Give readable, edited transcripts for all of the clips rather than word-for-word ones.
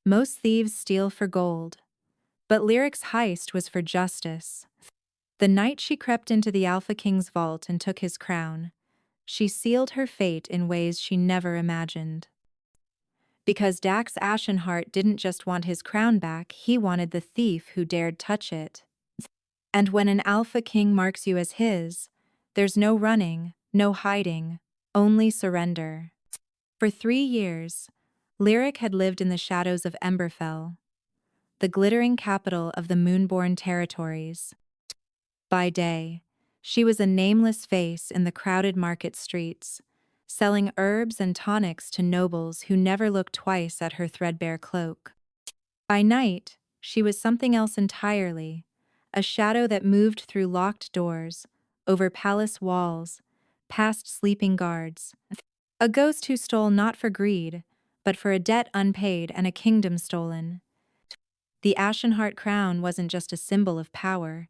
Most thieves steal for gold, but Lyric's heist was for justice. The night she crept into the Alpha King's vault and took his crown, she sealed her fate in ways she never imagined. Because Dax Ashenheart didn't just want his crown back, he wanted the thief who dared touch it. And when an Alpha King marks you as his, there's no running, no hiding, only surrender. For 3 years, Lyric had lived in the shadows of Emberfell, the glittering capital of the Moonborn territories. By day, she was a nameless face in the crowded market streets, selling herbs and tonics to nobles who never looked twice at her threadbare cloak. By night, she was something else entirely, a shadow that moved through locked doors, over palace walls, past sleeping guards. A ghost who stole not for greed, but for a debt unpaid and a kingdom stolen. The Ashenheart crown wasn't just a symbol of power.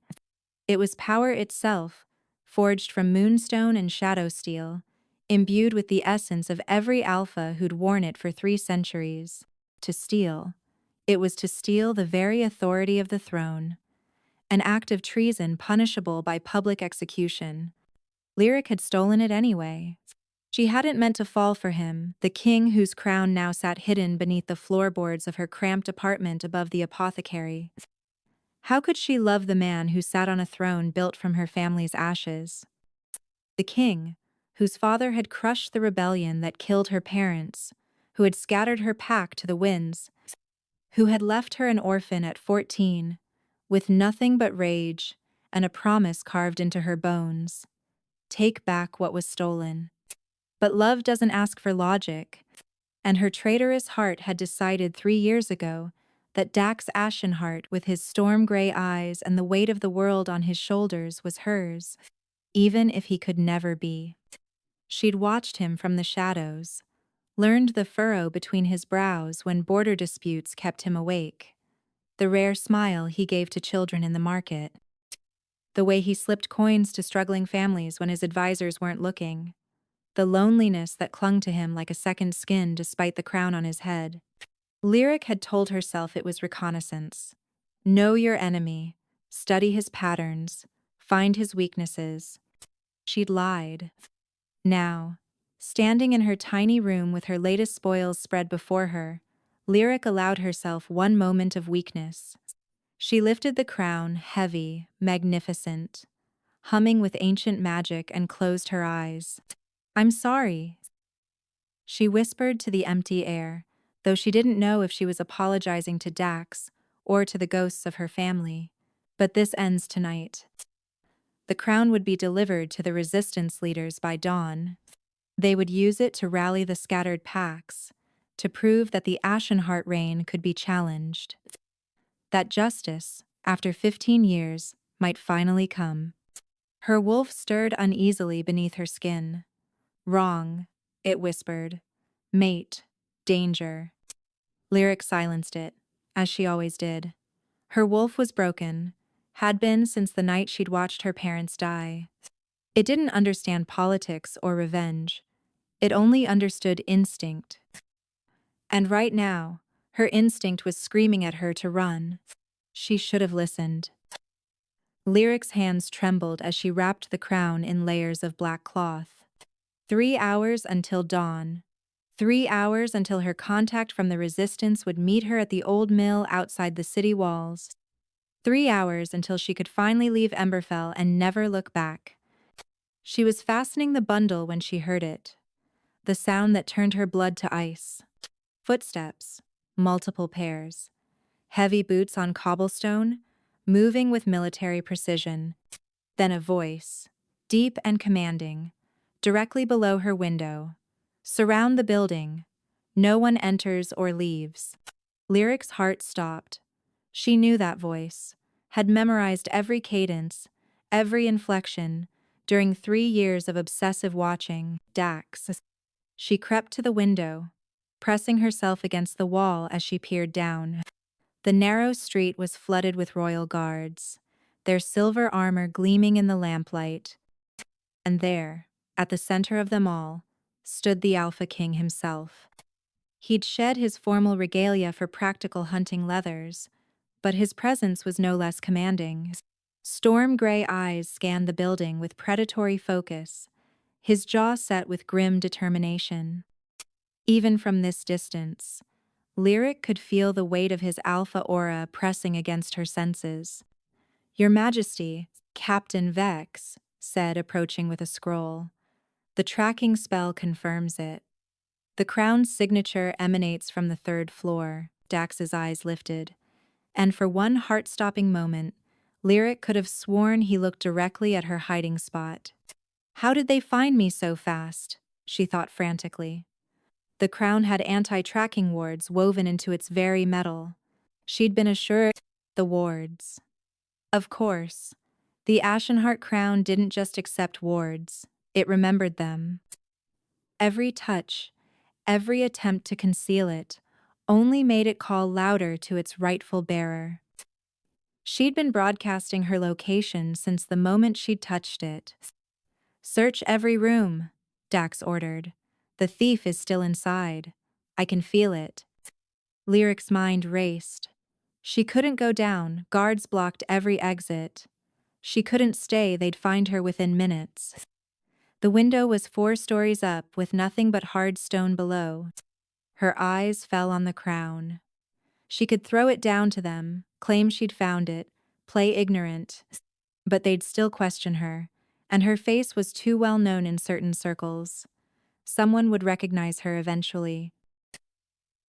It was power itself, forged from moonstone and shadow steel, imbued with the essence of every alpha who'd worn it for 3 centuries. To steal. It was to steal the very authority of the throne. An act of treason punishable by public execution. Lyric had stolen it anyway. She hadn't meant to fall for him, the king whose crown now sat hidden beneath the floorboards of her cramped apartment above the apothecary. How could she love the man who sat on a throne built from her family's ashes? The king, whose father had crushed the rebellion that killed her parents, who had scattered her pack to the winds, who had left her an orphan at 14, with nothing but rage and a promise carved into her bones. Take back what was stolen. But love doesn't ask for logic, and her traitorous heart had decided 3 years ago that Dax Ashenheart, with his storm-gray eyes and the weight of the world on his shoulders, was hers, even if he could never be. She'd watched him from the shadows, learned the furrow between his brows when border disputes kept him awake, the rare smile he gave to children in the market, the way he slipped coins to struggling families when his advisors weren't looking, the loneliness that clung to him like a second skin despite the crown on his head. Lyric had told herself it was reconnaissance. Know your enemy, study his patterns, find his weaknesses. She'd lied. Now, standing in her tiny room with her latest spoils spread before her, Lyric allowed herself one moment of weakness. She lifted the crown, heavy, magnificent, humming with ancient magic, and closed her eyes. "I'm sorry," she whispered to the empty air, though she didn't know if she was apologizing to Dax or to the ghosts of her family. "But this ends tonight." The crown would be delivered to the resistance leaders by dawn. They would use it to rally the scattered packs, to prove that the Ashenheart reign could be challenged. That justice, after 15 years, might finally come. Her wolf stirred uneasily beneath her skin. "Wrong," it whispered. "Mate. Danger." Lyric silenced it, as she always did. Her wolf was broken, had been since the night she'd watched her parents die. It didn't understand politics or revenge. It only understood instinct. And right now, her instinct was screaming at her to run. She should have listened. Lyric's hands trembled as she wrapped the crown in layers of black cloth. 3 hours until dawn. 3 hours until her contact from the resistance would meet her at the old mill outside the city walls. 3 hours until she could finally leave Emberfell and never look back. She was fastening the bundle when she heard it. The sound that turned her blood to ice. Footsteps, multiple pairs. Heavy boots on cobblestone, moving with military precision. Then a voice, deep and commanding, directly below her window. "Surround the building. No one enters or leaves." Lyric's heart stopped. She knew that voice, had memorized every cadence, every inflection, during 3 years of obsessive watching. Dax. She crept to the window, pressing herself against the wall as she peered down. The narrow street was flooded with royal guards, their silver armor gleaming in the lamplight. And there, at the center of them all, stood the Alpha King himself. He'd shed his formal regalia for practical hunting leathers, but his presence was no less commanding. Storm gray eyes scanned the building with predatory focus, his jaw set with grim determination. Even from this distance, Lyric could feel the weight of his alpha aura pressing against her senses. "Your Majesty," Captain Vex said, approaching with a scroll. "The tracking spell confirms it. The crown's signature emanates from the third floor." Dax's eyes lifted, and for one heart-stopping moment, Lyric could have sworn he looked directly at her hiding spot. "How did they find me so fast?" she thought frantically. The crown had anti-tracking wards woven into its very metal. She'd been assured the wards. Of course, the Ashenheart crown didn't just accept wards, it remembered them. Every touch, every attempt to conceal it, only made it call louder to its rightful bearer. She'd been broadcasting her location since the moment she'd touched it. "Search every room," Dax ordered. "The thief is still inside. I can feel it." Lyric's mind raced. She couldn't go down, guards blocked every exit. She couldn't stay, they'd find her within minutes. The window was 4 stories up, with nothing but hard stone below. Her eyes fell on the crown. She could throw it down to them, claim she'd found it, play ignorant, but they'd still question her, and her face was too well known in certain circles. Someone would recognize her eventually.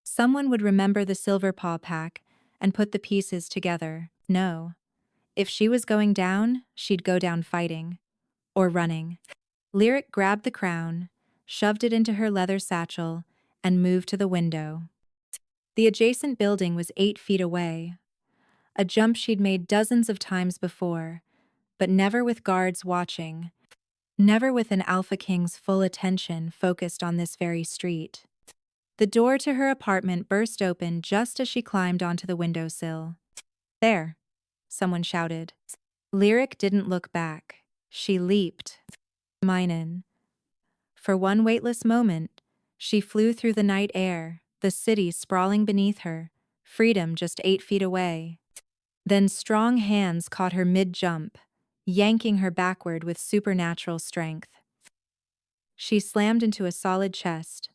Someone would remember the Silverpaw pack and put the pieces together. No. If she was going down, she'd go down fighting. Or running. Lyric grabbed the crown, shoved it into her leather satchel, and moved to the window. The adjacent building was 8 feet away. A jump she'd made dozens of times before, but never with guards watching. Never with an Alpha King's full attention focused on this very street. The door to her apartment burst open just as she climbed onto the windowsill. "There," someone shouted. Lyric didn't look back. She leaped. Minen. For one weightless moment, she flew through the night air, the city sprawling beneath her, freedom just 8 feet away. Then strong hands caught her mid-jump, yanking her backward with supernatural strength. She slammed into a solid chest,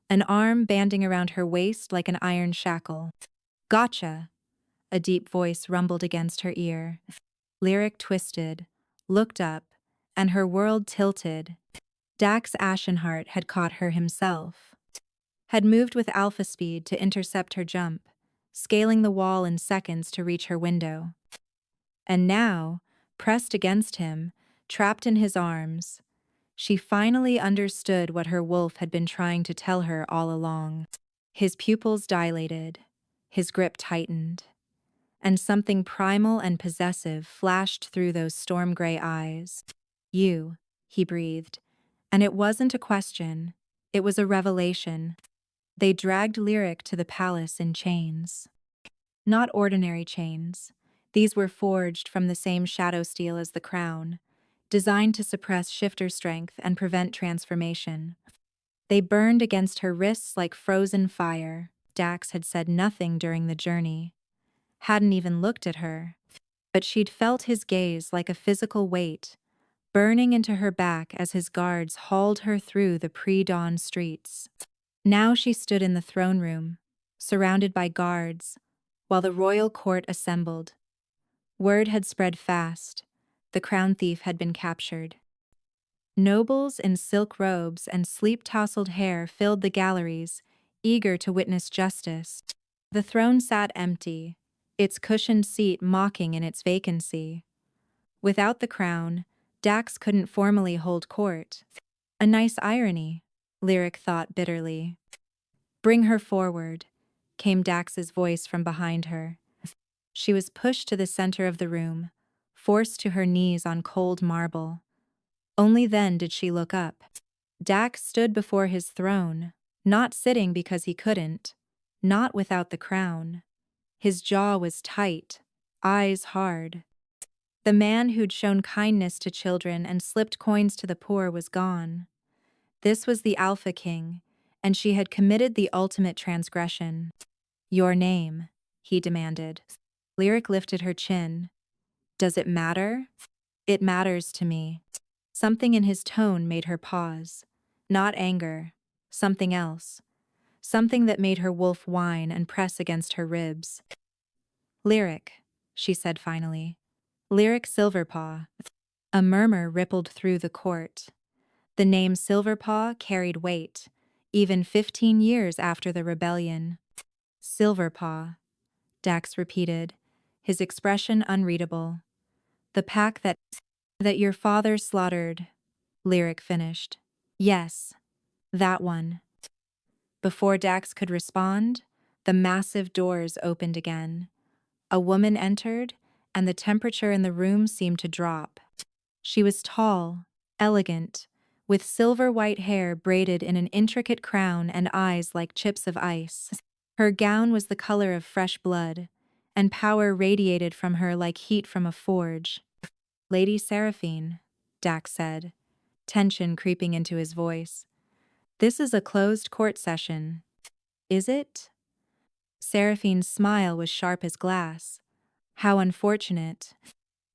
an arm banding around her waist like an iron shackle. "Gotcha!" a deep voice rumbled against her ear. Lyric twisted, looked up, and her world tilted. Dax Ashenheart had caught her himself. Had moved with alpha speed to intercept her jump, scaling the wall in seconds to reach her window. And now, pressed against him, trapped in his arms, she finally understood what her wolf had been trying to tell her all along. His pupils dilated, his grip tightened, and something primal and possessive flashed through those storm-gray eyes. "You," he breathed, and it wasn't a question, it was a revelation. They dragged Lyric to the palace in chains. Not ordinary chains. These were forged from the same shadow steel as the crown, designed to suppress shifter strength and prevent transformation. They burned against her wrists like frozen fire. Dax had said nothing during the journey, hadn't even looked at her, but she'd felt his gaze like a physical weight, burning into her back as his guards hauled her through the pre-dawn streets. Now she stood in the throne room, surrounded by guards, while the royal court assembled. Word had spread fast. The crown thief had been captured. Nobles in silk robes and sleep-tousled hair filled the galleries, eager to witness justice. The throne sat empty, its cushioned seat mocking in its vacancy. Without the crown, Dax couldn't formally hold court. A nice irony, Lyric thought bitterly. "Bring her forward," came Dax's voice from behind her. She was pushed to the center of the room, forced to her knees on cold marble. Only then did she look up. Dax stood before his throne, not sitting because he couldn't, not without the crown. His jaw was tight, eyes hard. The man who'd shown kindness to children and slipped coins to the poor was gone. This was the Alpha King, and she had committed the ultimate transgression. "Your name," he demanded. Lyric lifted her chin. "Does it matter?" "It matters to me." Something in his tone made her pause. Not anger. Something else. Something that made her wolf whine and press against her ribs. "Lyric," she said finally. "Lyric Silverpaw." A murmur rippled through the court. The name Silverpaw carried weight, even 15 years after the rebellion. "Silverpaw," Dax repeated, his expression unreadable. "The pack that your father slaughtered," Lyric finished. "Yes, that one." Before Dax could respond, the massive doors opened again. A woman entered, and the temperature in the room seemed to drop. She was tall, elegant, with silver white hair braided in an intricate crown and eyes like chips of ice. Her gown was the color of fresh blood, and power radiated from her like heat from a forge. "Lady Seraphine," Dax said, tension creeping into his voice. "This is a closed court session." "Is it?" Seraphine's smile was sharp as glass. "How unfortunate.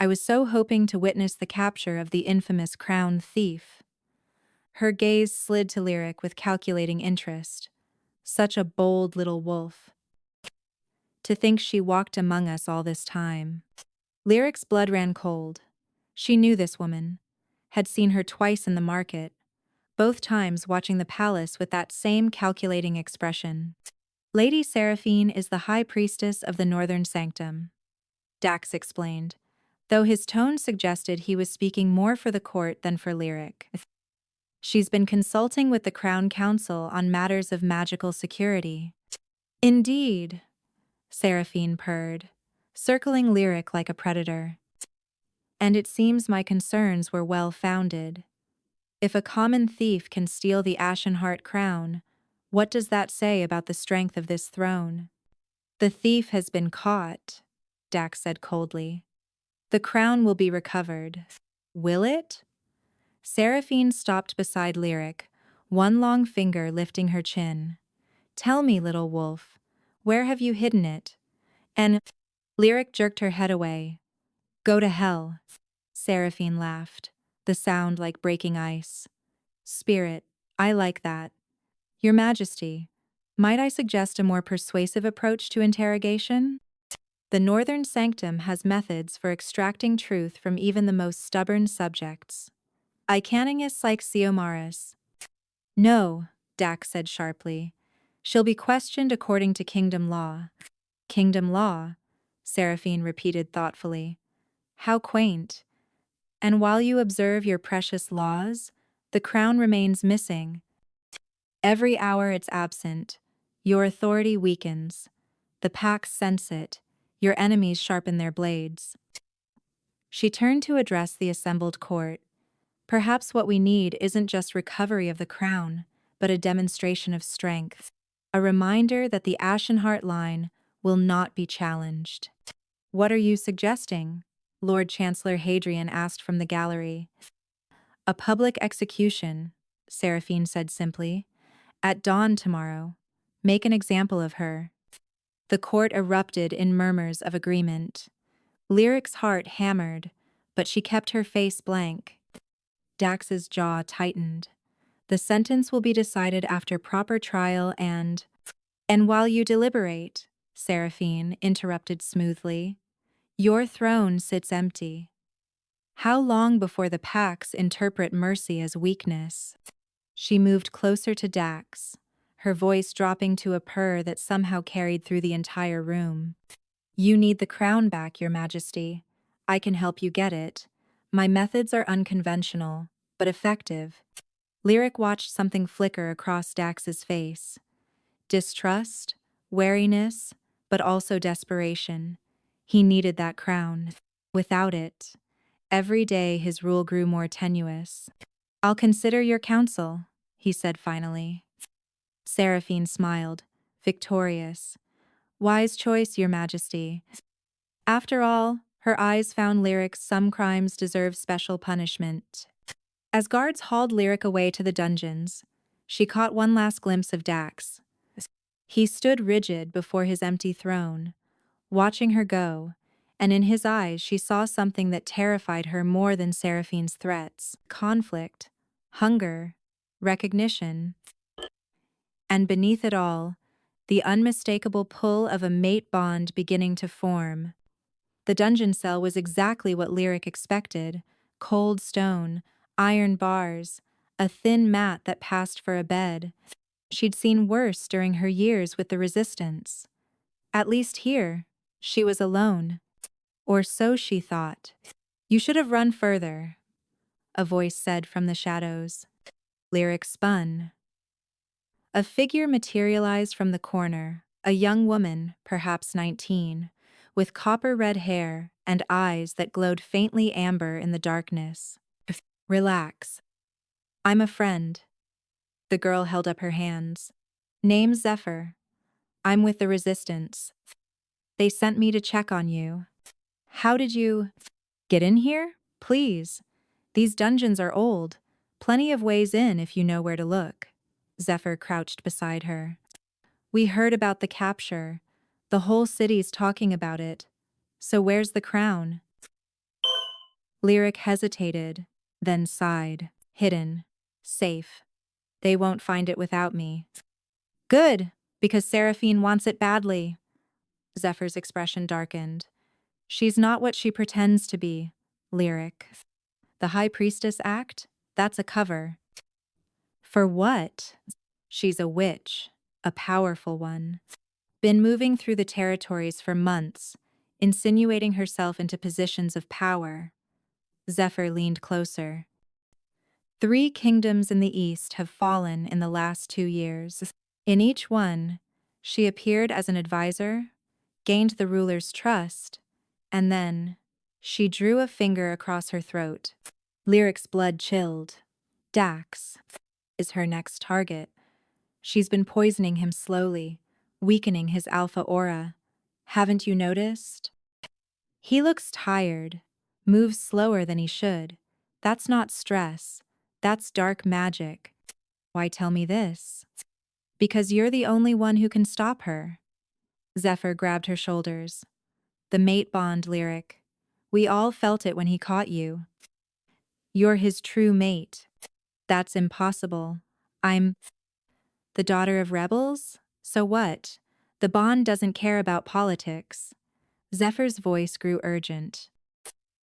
I was so hoping to witness the capture of the infamous crown thief." Her gaze slid to Lyric with calculating interest. Such a bold little wolf. "To think she walked among us all this time." Lyric's blood ran cold. She knew this woman, had seen her twice in the market, both times watching the palace with that same calculating expression. "Lady Seraphine is the high priestess of the Northern Sanctum," Dax explained, though his tone suggested he was speaking more for the court than for Lyric. "She's been consulting with the Crown Council on matters of magical security." "Indeed," Seraphine purred, circling Lyric like a predator. "And it seems my concerns were well-founded. If a common thief can steal the Ashenheart crown, what does that say about the strength of this throne?" "The thief has been caught," Dax said coldly. "The crown will be recovered." "Will it?" Seraphine stopped beside Lyric, one long finger lifting her chin. "Tell me, little wolf, where have you hidden it?" And Lyric jerked her head away. "Go to hell," Seraphine laughed, the sound like breaking ice. "Spirit, I like that. Your Majesty, might I suggest a more persuasive approach to interrogation? The Northern Sanctum has methods for extracting truth from even the most stubborn subjects. Icaningus like Siomaris." "No," Dax said sharply. "She'll be questioned according to kingdom law." "Kingdom law?" Seraphine repeated thoughtfully. "How quaint. And while you observe your precious laws, the crown remains missing. Every hour it's absent, your authority weakens. The packs sense it. Your enemies sharpen their blades." She turned to address the assembled court. "Perhaps what we need isn't just recovery of the crown, but a demonstration of strength. A reminder that the Ashenheart line will not be challenged." "What are you suggesting?" Lord Chancellor Hadrian asked from the gallery. "A public execution," Seraphine said simply. "At dawn tomorrow. Make an example of her." The court erupted in murmurs of agreement. Lyric's heart hammered, but she kept her face blank. Dax's jaw tightened. "The sentence will be decided after proper trial and while you deliberate," Seraphine interrupted smoothly, "your throne sits empty. How long before the packs interpret mercy as weakness?" She moved closer to Dax, her voice dropping to a purr that somehow carried through the entire room. "You need the crown back, Your Majesty. I can help you get it. My methods are unconventional, but effective." Lyric watched something flicker across Dax's face. Distrust, wariness, but also desperation. He needed that crown. Without it, every day his rule grew more tenuous. "I'll consider your counsel," he said finally. Seraphine smiled, victorious. "Wise choice, Your Majesty." After all, her eyes found Lyric's "some crimes deserve special punishment." As guards hauled Lyric away to the dungeons, She caught one last glimpse of Dax. He stood rigid before his empty throne, watching her go, and in his eyes she saw something that terrified her more than Seraphine's threats: conflict, hunger, recognition, and beneath it all, the unmistakable pull of a mate bond beginning to form. The dungeon cell was exactly what Lyric expected: cold stone, iron bars, a thin mat that passed for a bed. She'd seen worse during her years with the Resistance. At least here, she was alone. Or so she thought. "You should have run further," a voice said from the shadows. Lyric spun. A figure materialized from the corner, a young woman, perhaps 19, with copper-red hair and eyes that glowed faintly amber in the darkness. "Relax. I'm a friend." The girl held up her hands. "Name's Zephyr. I'm with the Resistance. They sent me to check on you." "How did you get in here? Please. These dungeons are old. Plenty of ways in if you know where to look." Zephyr crouched beside her. "We heard about the capture. The whole city's talking about it. So where's the crown?" Lyric hesitated, then sighed. "Hidden. Safe. They won't find it without me." "Good, because Seraphine wants it badly." Zephyr's expression darkened. "She's not what she pretends to be, Lyric. The High Priestess act? That's a cover." "For what?" "She's a witch. A powerful one. Been moving through the territories for months, insinuating herself into positions of power." Zephyr leaned closer. 3 kingdoms in the east have fallen in the last 2 years. In each one, she appeared as an advisor, gained the ruler's trust, and then she drew a finger across her throat. Lyric's blood chilled. Dax is her next target. She's been poisoning him slowly, weakening his alpha aura. Haven't you noticed? He looks tired, moves slower than he should. That's not stress. That's dark magic. Why tell me this? Because you're the only one who can stop her. Zephyr grabbed her shoulders. The mate bond, Lyric. We all felt it when he caught you. You're his true mate. That's impossible. I'm the daughter of rebels? So what? The bond doesn't care about politics. Zephyr's voice grew urgent.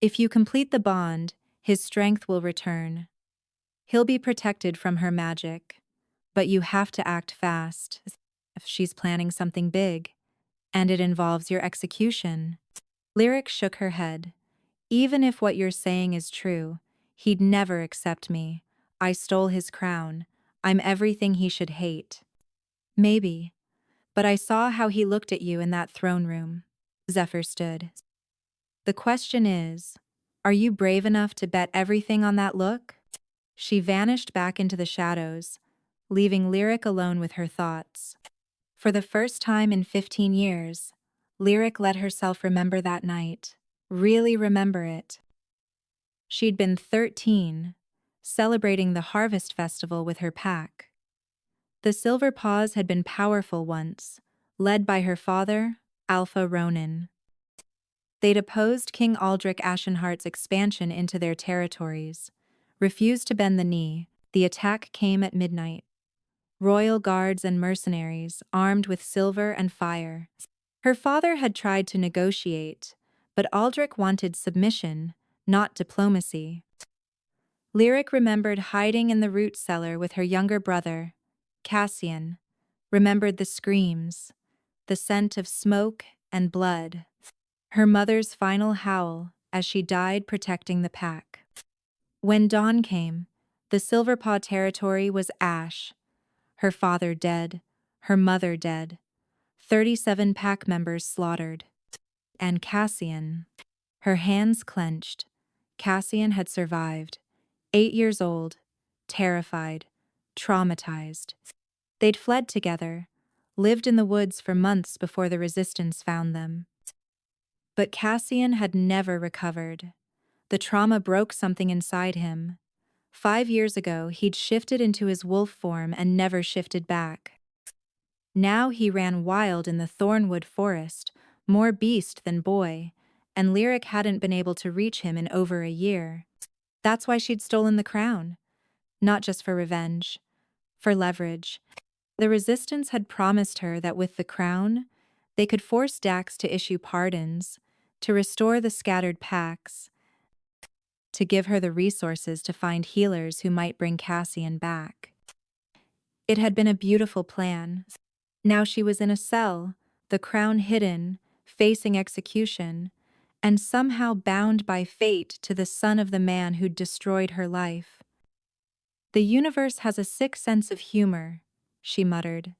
If you complete the bond, his strength will return. He'll be protected from her magic. But you have to act fast. If she's planning something big, and it involves your execution. Lyric shook her head. Even if what you're saying is true, he'd never accept me. I stole his crown. I'm everything he should hate. Maybe. But I saw how he looked at you in that throne room. Zephyr stood. The question is, are you brave enough to bet everything on that look? She vanished back into the shadows, leaving Lyric alone with her thoughts. For the first time in 15 years, Lyric let herself remember that night. Really remember it. She'd been 13, celebrating the Harvest Festival with her pack. The Silverpaws had been powerful once, led by her father, Alpha Ronin. They'd opposed King Aldrich Ashenheart's expansion into their territories, refused to bend the knee. The attack came at midnight. Royal guards and mercenaries, armed with silver and fire. Her father had tried to negotiate, but Aldrich wanted submission, not diplomacy. Lyric remembered hiding in the root cellar with her younger brother, Cassian, remembered the screams, the scent of smoke and blood, her mother's final howl as she died protecting the pack. When dawn came, the Silverpaw territory was ash. Her father dead, her mother dead, 37 pack members slaughtered. And Cassian. Her hands clenched. Cassian had survived. 8 years old, terrified, traumatized. They'd fled together, lived in the woods for months before the Resistance found them. But Cassian had never recovered. The trauma broke something inside him. 5 years ago, he'd shifted into his wolf form and never shifted back. Now he ran wild in the Thornwood forest, more beast than boy, and Lyric hadn't been able to reach him in over a year. That's why she'd stolen the crown. Not just for revenge, for leverage. The Resistance had promised her that with the crown, they could force Dax to issue pardons, to restore the scattered packs, to give her the resources to find healers who might bring Cassian back. It had been a beautiful plan. Now she was in a cell, the crown hidden, facing execution, and somehow bound by fate to the son of the man who'd destroyed her life. The universe has a sick sense of humor, she muttered.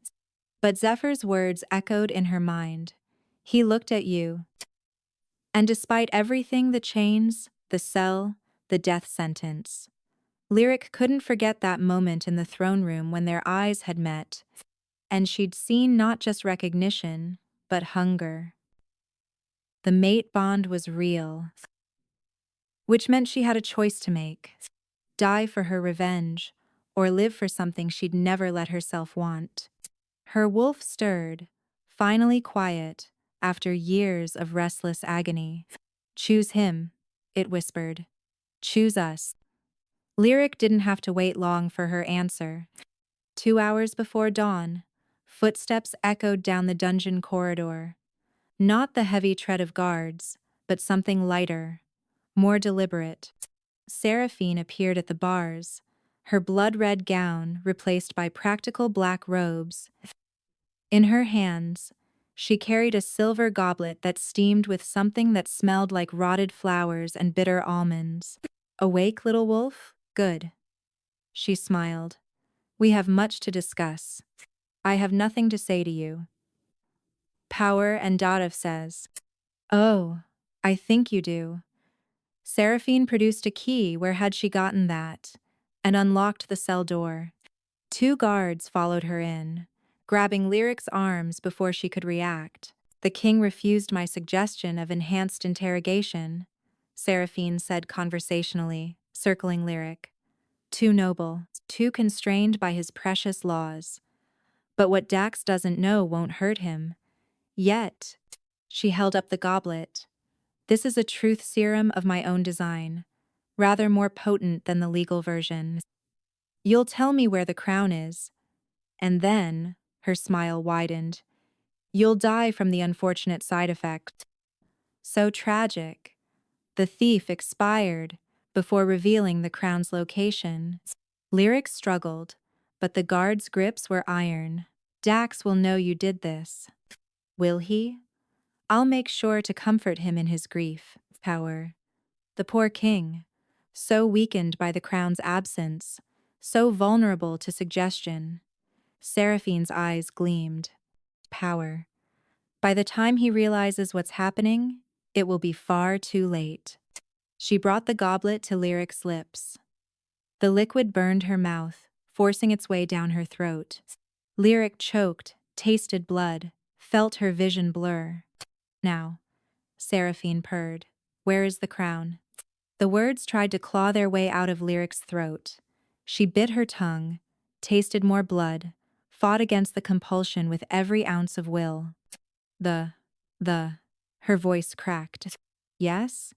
But Zephyr's words echoed in her mind. He looked at you. And despite everything, the chains, the cell, the death sentence, Lyric couldn't forget that moment in the throne room when their eyes had met, and she'd seen not just recognition, but hunger. The mate bond was real, which meant she had a choice to make: die for her revenge, or live for something she'd never let herself want. Her wolf stirred, finally quiet, after years of restless agony. Choose him, it whispered. Choose us. Lyric didn't have to wait long for her answer. 2 hours before dawn, footsteps echoed down the dungeon corridor. Not the heavy tread of guards, but something lighter, more deliberate. Seraphine appeared at the bars, her blood-red gown replaced by practical black robes. In her hands, she carried a silver goblet that steamed with something that smelled like rotted flowers and bitter almonds. Awake, little wolf? Good. She smiled. We have much to discuss. I have nothing to say to you. Power and Dadav says. Oh, I think you do. Seraphine produced a key. Where had she gotten that? And unlocked the cell door. 2 guards followed her in, grabbing Lyric's arms before she could react. The king refused my suggestion of enhanced interrogation, Seraphine said conversationally, circling Lyric. Too noble, too constrained by his precious laws. But what Dax doesn't know won't hurt him. Yet, she held up the goblet. This is a truth serum of my own design, rather more potent than the legal version. You'll tell me where the crown is, and then, her smile widened, you'll die from the unfortunate side effect. So tragic. The thief expired before revealing the crown's location. Lyric struggled, but the guard's grips were iron. Dax will know you did this. Will he? I'll make sure to comfort him in his grief. Power. The poor king, so weakened by the crown's absence, so vulnerable to suggestion. Seraphine's eyes gleamed. Power. By the time he realizes what's happening, it will be far too late. She brought the goblet to Lyric's lips. The liquid burned her mouth, forcing its way down her throat. Lyric choked, tasted blood, felt her vision blur. Now, Seraphine purred. Where is the crown? The words tried to claw their way out of Lyric's throat. She bit her tongue, tasted more blood, fought against the compulsion with every ounce of will. Her voice cracked. Yes?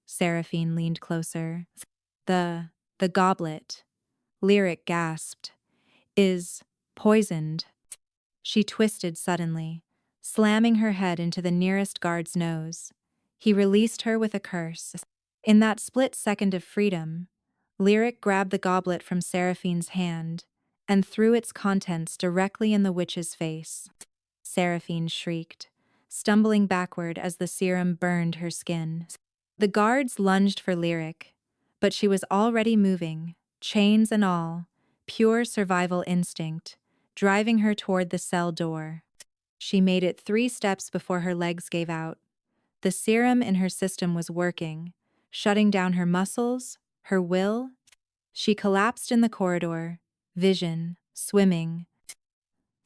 Seraphine leaned closer. The goblet, Lyric gasped, is poisoned. She twisted suddenly, slamming her head into the nearest guard's nose. He released her with a curse. In that split second of freedom, Lyric grabbed the goblet from Seraphine's hand and threw its contents directly in the witch's face. Seraphine shrieked, stumbling backward as the serum burned her skin. The guards lunged for Lyric, but she was already moving, chains and all, pure survival instinct, driving her toward the cell door. She made it 3 steps before her legs gave out. The serum in her system was working, shutting down her muscles, her will. She collapsed in the corridor, vision, swimming.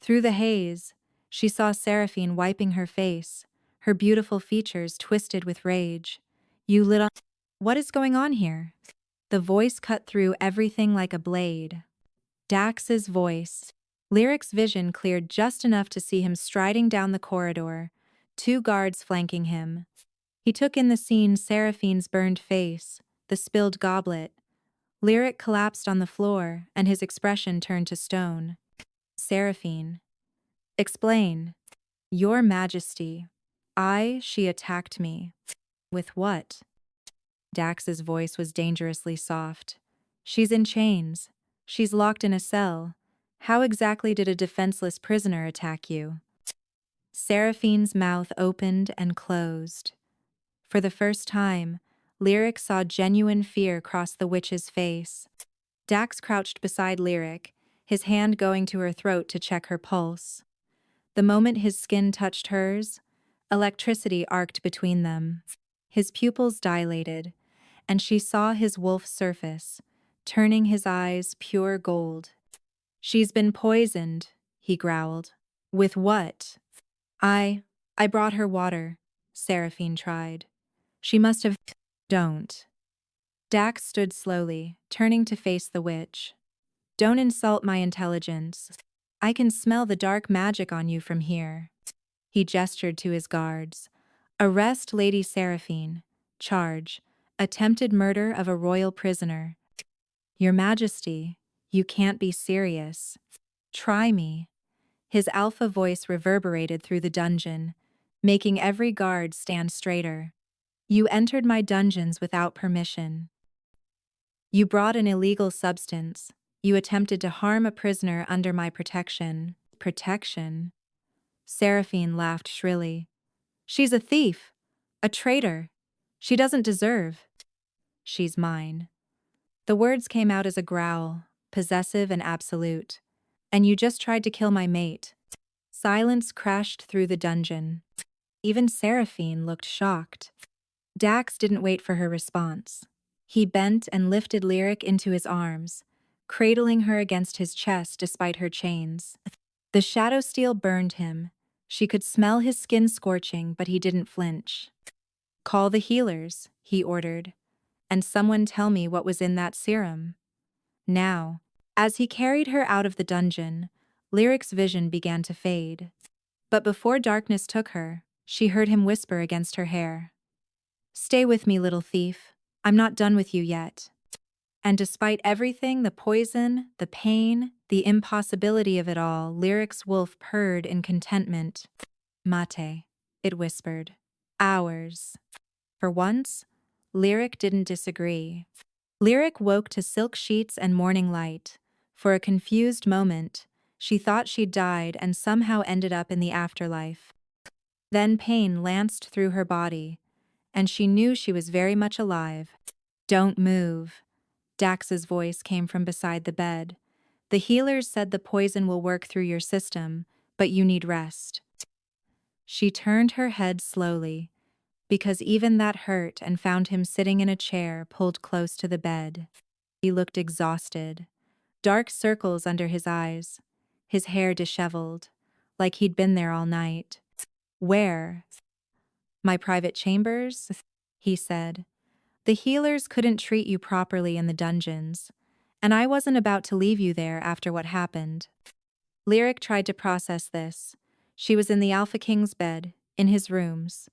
Through the haze, she saw Seraphine wiping her face, her beautiful features twisted with rage. You little... What is going on here? The voice cut through everything like a blade. Dax's voice. Lyric's vision cleared just enough to see him striding down the corridor, 2 guards flanking him. He took in the scene: Seraphine's burned face, the spilled goblet. Lyric collapsed on the floor, and his expression turned to stone. Seraphine. Explain. Your Majesty. She attacked me. With what? Dax's voice was dangerously soft. She's in chains. She's locked in a cell. How exactly did a defenseless prisoner attack you? Seraphine's mouth opened and closed. For the first time, Lyric saw genuine fear cross the witch's face. Dax crouched beside Lyric, his hand going to her throat to check her pulse. The moment his skin touched hers, electricity arced between them. His pupils dilated, and she saw his wolf surface, turning his eyes pure gold. She's been poisoned, he growled. With what? I brought her water, Seraphine tried. She must have. Don't. Dax stood slowly, turning to face the witch. Don't insult my intelligence. I can smell the dark magic on you from here. He gestured to his guards. Arrest Lady Seraphine. Charge. Attempted murder of a royal prisoner. Your Majesty, you can't be serious. Try me. His alpha voice reverberated through the dungeon, making every guard stand straighter. You entered my dungeons without permission. You brought an illegal substance. You attempted to harm a prisoner under my protection. Protection? Seraphine laughed shrilly. She's a thief. A traitor. She doesn't deserve. She's mine. The words came out as a growl, possessive and absolute. And you just tried to kill my mate. Silence crashed through the dungeon. Even Seraphine looked shocked. Dax didn't wait for her response. He bent and lifted Lyric into his arms, cradling her against his chest despite her chains. The shadow steel burned him. She could smell his skin scorching, but he didn't flinch. Call the healers, he ordered, and someone tell me what was in that serum. Now, as he carried her out of the dungeon, Lyric's vision began to fade. But before darkness took her, she heard him whisper against her hair. Stay with me, little thief. I'm not done with you yet. And despite everything, the poison, the pain, the impossibility of it all, Lyric's wolf purred in contentment. Mate, it whispered. Ours. For once, Lyric didn't disagree. Lyric woke to silk sheets and morning light. For a confused moment, she thought she'd died and somehow ended up in the afterlife. Then pain lanced through her body, and she knew she was very much alive. Don't move. Dax's voice came from beside the bed. The healers said the poison will work through your system, but you need rest. She turned her head slowly, because even that hurt, and found him sitting in a chair pulled close to the bed. He looked exhausted. Dark circles under his eyes, his hair disheveled, like he'd been there all night. Where? My private chambers? He said. The healers couldn't treat you properly in the dungeons, and I wasn't about to leave you there after what happened. Lyric tried to process this. She was in the Alpha King's bed, in his rooms,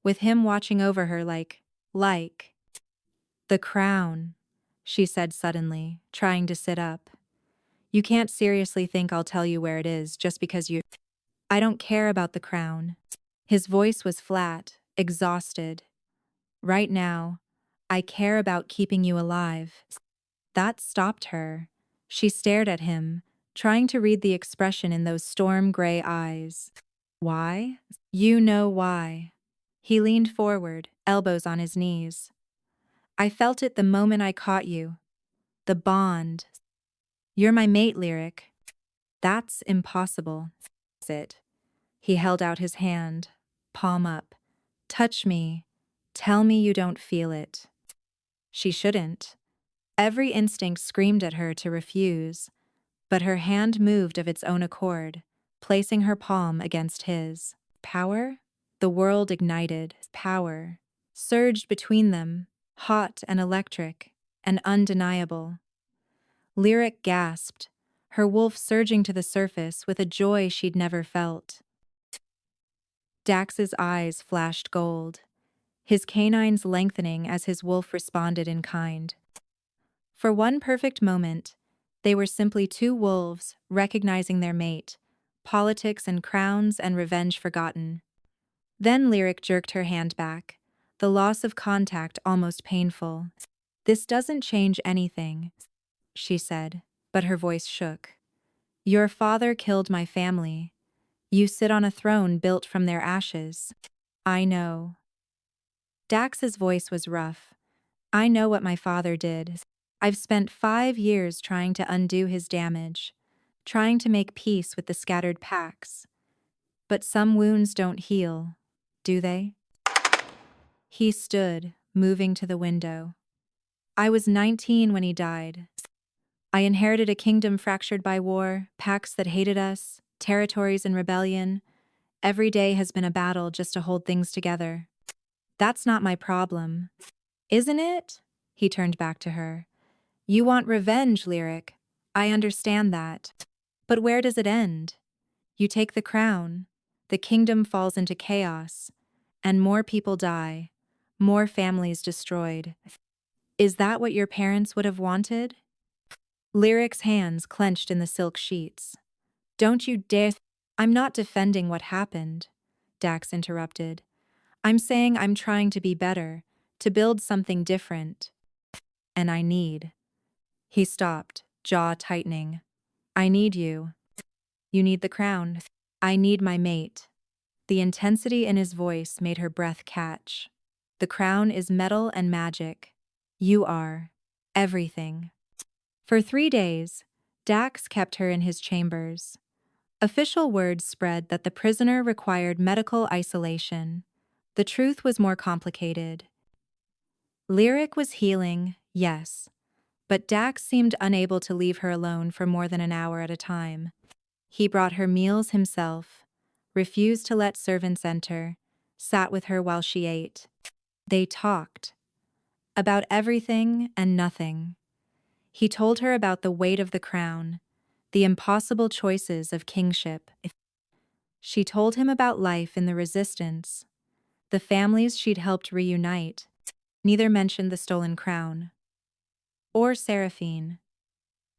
with him watching over her like. The crown, she said suddenly, trying to sit up. You can't seriously think I'll tell you where it is just because you. I don't care about the crown. His voice was flat, exhausted. Right now, I care about keeping you alive. That stopped her. She stared at him, trying to read the expression in those storm-gray eyes. Why? You know why. He leaned forward, elbows on his knees. I felt it the moment I caught you. The bond. You're my mate, Lyric. That's impossible. It. He held out his hand, palm up. Touch me. Tell me you don't feel it. She shouldn't. Every instinct screamed at her to refuse, but her hand moved of its own accord, placing her palm against his. Power? The world ignited. Power surged between them, hot and electric. and undeniable. Lyric gasped, her wolf surging to the surface with a joy she'd never felt. Dax's eyes flashed gold, his canines lengthening as his wolf responded in kind. For one perfect moment, they were simply two wolves recognizing their mate, politics and crowns and revenge forgotten. Then Lyric jerked her hand back, the loss of contact almost painful. "This doesn't change anything," she said, but her voice shook. "Your father killed my family. You sit on a throne built from their ashes. I know." Dax's voice was rough. "I know what my father did. I've spent 5 years trying to undo his damage, trying to make peace with the scattered packs. But some wounds don't heal, do they?" He stood, moving to the window. "I was 19 when he died. I inherited a kingdom fractured by war, packs that hated us, territories in rebellion. Every day has been a battle just to hold things together. That's not my problem. Isn't it?" He turned back to her. "You want revenge, Lyric. I understand that. But where does it end? You take the crown, the kingdom falls into chaos, and more people die, more families destroyed. Is that what your parents would have wanted?" Lyric's hands clenched in the silk sheets. "Don't you dare— I'm not defending what happened," Dax interrupted. "I'm saying I'm trying to be better, to build something different. And I need—" He stopped, jaw tightening. "I need you. You need the crown. I need my mate." The intensity in his voice made her breath catch. "The crown is metal and magic. You are everything." For 3 days, Dax kept her in his chambers. Official word spread that the prisoner required medical isolation. The truth was more complicated. Lyric was healing, yes, but Dax seemed unable to leave her alone for more than an hour at a time. He brought her meals himself, refused to let servants enter, sat with her while she ate. They talked about everything and nothing. He told her about the weight of the crown, the impossible choices of kingship. She told him about life in the resistance, the families she'd helped reunite. Neither mentioned the stolen crown. Or Seraphine,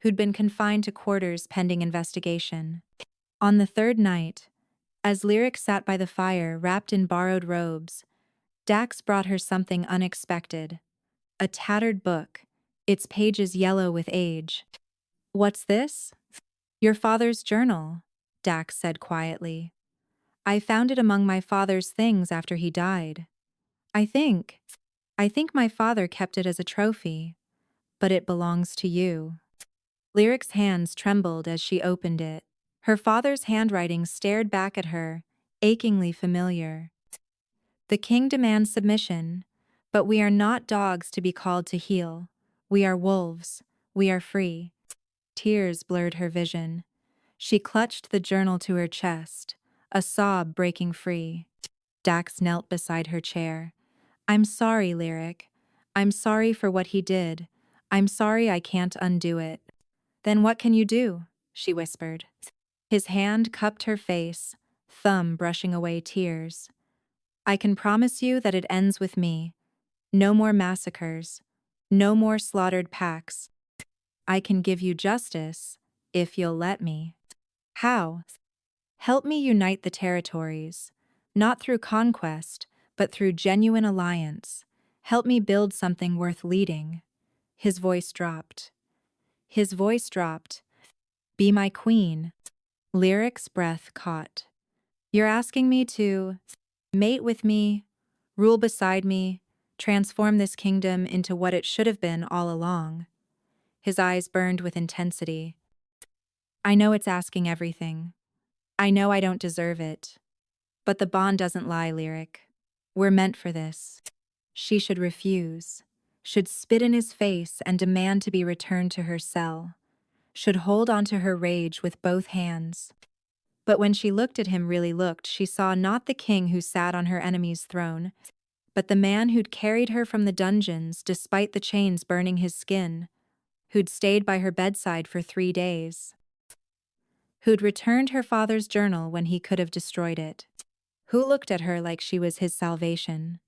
who'd been confined to quarters pending investigation. On the 3rd night, as Lyric sat by the fire wrapped in borrowed robes, Dax brought her something unexpected. A tattered book, its pages yellow with age. "What's this?" "Your father's journal," Dax said quietly. "I found it among my father's things after he died. I think my father kept it as a trophy, but it belongs to you." Lyric's hands trembled as she opened it. Her father's handwriting stared back at her, achingly familiar. "The king demands submission, but we are not dogs to be called to heel. We are wolves. We are free." Tears blurred her vision. She clutched the journal to her chest, a sob breaking free. Dax knelt beside her chair. "I'm sorry, Lyric. I'm sorry for what he did. I'm sorry I can't undo it." "Then what can you do?" she whispered. His hand cupped her face, thumb brushing away tears. "I can promise you that it ends with me. No more massacres. No more slaughtered packs. I can give you justice, if you'll let me." "How?" "Help me unite the territories. Not through conquest, but through genuine alliance. Help me build something worth leading." His voice dropped. "Be my queen." Lyric's breath caught. "You're asking me to mate with me, rule beside me, transform this kingdom into what it should have been all along." His eyes burned with intensity. "I know it's asking everything. I know I don't deserve it. But the bond doesn't lie, Lyric. We're meant for this." She should refuse, should spit in his face and demand to be returned to her cell, should hold onto her rage with both hands. But when she looked at him, she saw not the king who sat on her enemy's throne, but the man who'd carried her from the dungeons despite the chains burning his skin, who'd stayed by her bedside for 3 days, who'd returned her father's journal when he could have destroyed it, who looked at her like she was his salvation.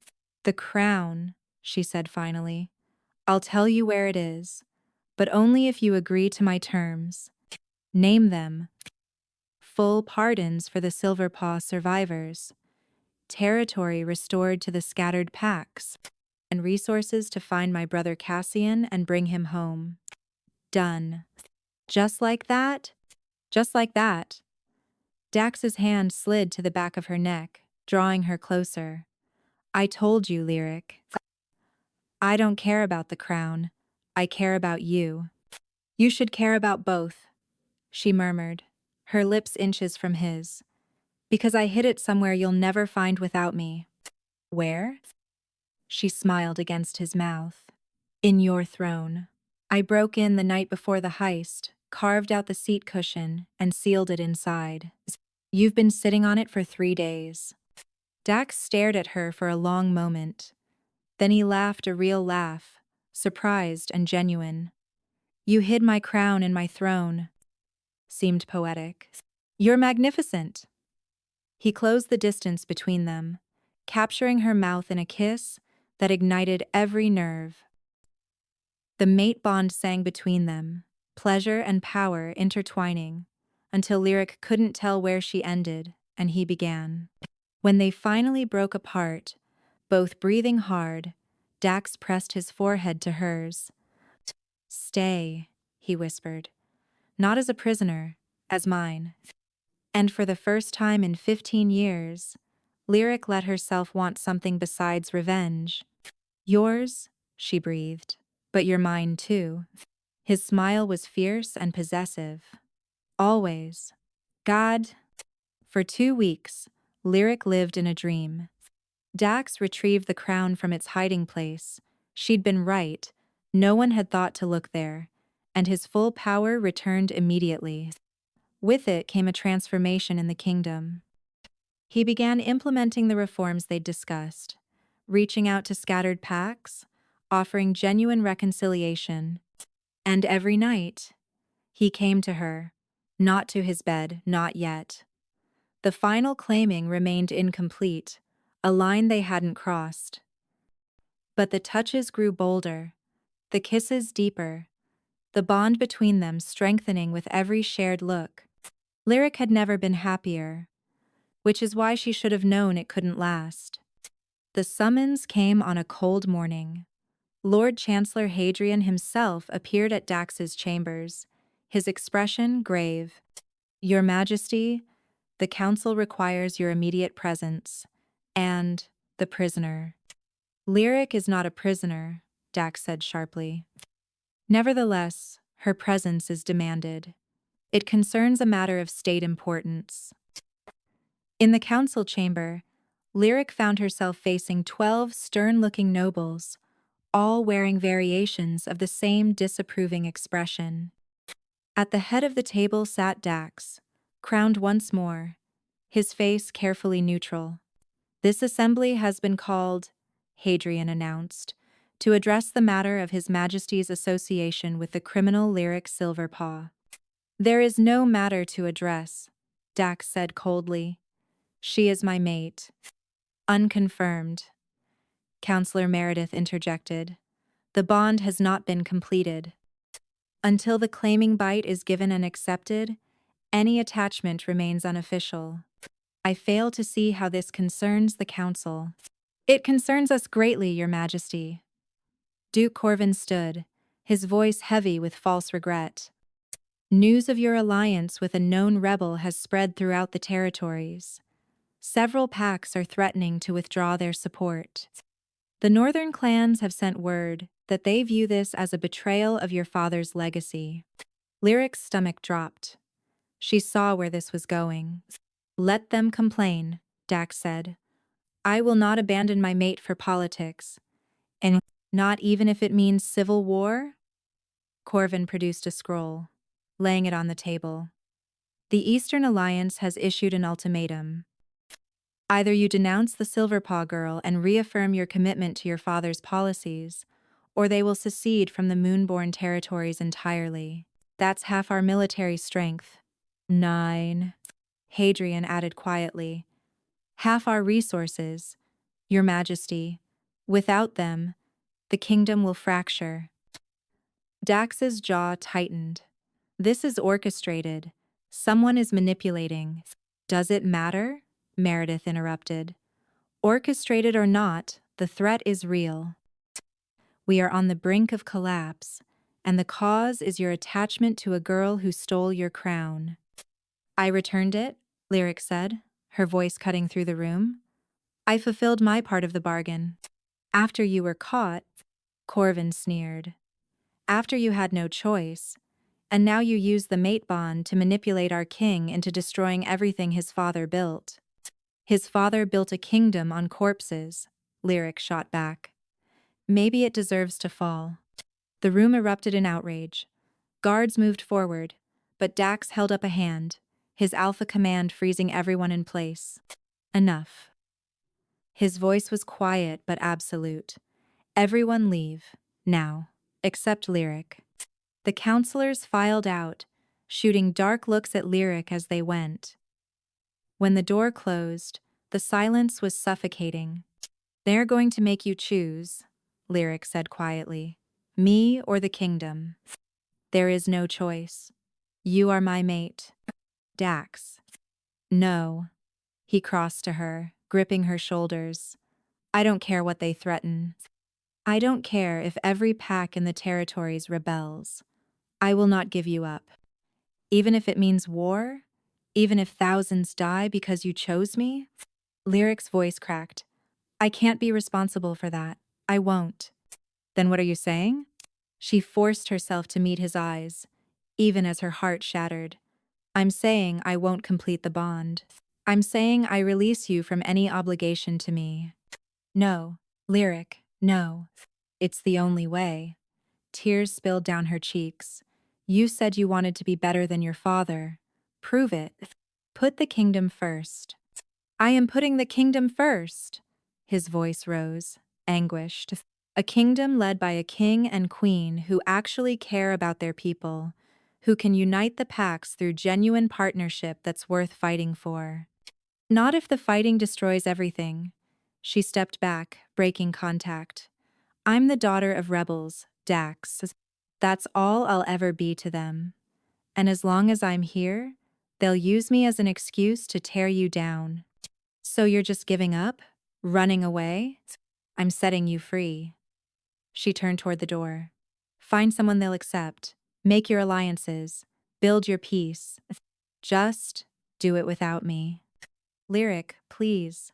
"The crown," she said finally. "I'll tell you where it is, but only if you agree to my terms. Name them. Full pardons for the Silverpaw survivors, territory restored to the scattered packs, and resources to find my brother Cassian and bring him home." Done. Just like that? Just like that. Dax's hand slid to the back of her neck, drawing her closer. "I told you, Lyric. I don't care about the crown. I care about you. You should care about both," she murmured, her lips inches from his. "Because I hid it somewhere you'll never find without me." "Where?" She smiled against his mouth. "In your throne. I broke in the night before the heist, carved out the seat cushion, and sealed it inside. You've been sitting on it for 3 days." Dax stared at her for a long moment. Then he laughed a real laugh, surprised and genuine. "You hid my crown in my throne." Seemed poetic. "You're magnificent." He closed the distance between them, capturing her mouth in a kiss that ignited every nerve. The mate bond sang between them, pleasure and power intertwining, until Lyric couldn't tell where she ended and he began. When they finally broke apart, both breathing hard, Dax pressed his forehead to hers. "Stay," he whispered. "Not as a prisoner, as mine." And for the first time in 15 years, Lyric let herself want something besides revenge. "Yours," she breathed, "but you're mine too." His smile was fierce and possessive. "Always." God. For 2 weeks, Lyric lived in a dream. Dax retrieved the crown from its hiding place. She'd been right. No one had thought to look there, and his full power returned immediately. With it came a transformation in the kingdom. He began implementing the reforms they'd discussed, reaching out to scattered packs, offering genuine reconciliation. And every night, he came to her, not to his bed, not yet. The final claiming remained incomplete, a line they hadn't crossed. But the touches grew bolder, the kisses deeper, the bond between them strengthening with every shared look. Lyric had never been happier, which is why she should have known it couldn't last. The summons came on a cold morning. Lord Chancellor Hadrian himself appeared at Dax's chambers, his expression grave. "Your Majesty, the council requires your immediate presence, and the prisoner." "Lyric is not a prisoner," Dax said sharply. "Nevertheless, her presence is demanded. It concerns a matter of state importance." In the council chamber, Lyric found herself facing 12 stern-looking nobles, all wearing variations of the same disapproving expression. At the head of the table sat Dax, crowned once more, his face carefully neutral. "This assembly has been called," Hadrian announced, "to address the matter of His Majesty's association with the criminal Lyric Silverpaw." "There is no matter to address," Dax said coldly. "She is my mate." "Unconfirmed," Counselor Meredith interjected. "The bond has not been completed. Until the claiming bite is given and accepted, any attachment remains unofficial." "I fail to see how this concerns the council." "It concerns us greatly, Your Majesty." Duke Corvin stood, his voice heavy with false regret. "News of your alliance with a known rebel has spread throughout the territories. Several packs are threatening to withdraw their support. The northern clans have sent word that they view this as a betrayal of your father's legacy." Lyric's stomach dropped. She saw where this was going. "Let them complain," Dax said. "I will not abandon my mate for politics. And not even if it means civil war?" Corvin produced a scroll, laying it on the table. "The Eastern Alliance has issued an ultimatum. Either you denounce the Silverpaw girl and reaffirm your commitment to your father's policies, or they will secede from the Moonborn territories entirely. That's half our military strength. 9. Hadrian added quietly. Half our resources, Your Majesty. Without them, the kingdom will fracture. Dax's jaw tightened. This is orchestrated. Someone is manipulating. Does it matter? Meredith interrupted. Orchestrated or not, the threat is real. We are on the brink of collapse, and the cause is your attachment to a girl who stole your crown. I returned it, Lyric said, her voice cutting through the room. I fulfilled my part of the bargain. After you were caught, Corvin sneered. After you had no choice, and now you use the mate bond to manipulate our king into destroying everything his father built. His father built a kingdom on corpses, Lyric shot back. Maybe it deserves to fall. The room erupted in outrage. Guards moved forward, but Dax held up a hand, his alpha command freezing everyone in place. Enough. His voice was quiet but absolute. Everyone leave, now, except Lyric. The counselors filed out, shooting dark looks at Lyric as they went. When the door closed, the silence was suffocating. They're going to make you choose, Lyric said quietly. Me or the kingdom. There is no choice. You are my mate. Dax. No. He crossed to her, gripping her shoulders. I don't care what they threaten. I don't care if every pack in the territories rebels. I will not give you up. Even if it means war? Even if thousands die because you chose me? Lyric's voice cracked. I can't be responsible for that. I won't. Then what are you saying? She forced herself to meet his eyes, even as her heart shattered. I'm saying I won't complete the bond. I'm saying I release you from any obligation to me. No, Lyric, no. It's the only way. Tears spilled down her cheeks. You said you wanted to be better than your father. Prove it. Put the kingdom first. I am putting the kingdom first. His voice rose, anguished. A kingdom led by a king and queen who actually care about their people, who can unite the packs through genuine partnership that's worth fighting for. Not if the fighting destroys everything. She stepped back, breaking contact. I'm the daughter of rebels, Dax. That's all I'll ever be to them. And as long as I'm here, they'll use me as an excuse to tear you down. So you're just giving up? Running away? I'm setting you free. She turned toward the door. Find someone they'll accept. Make your alliances. Build your peace. Just do it without me. Lyric, please.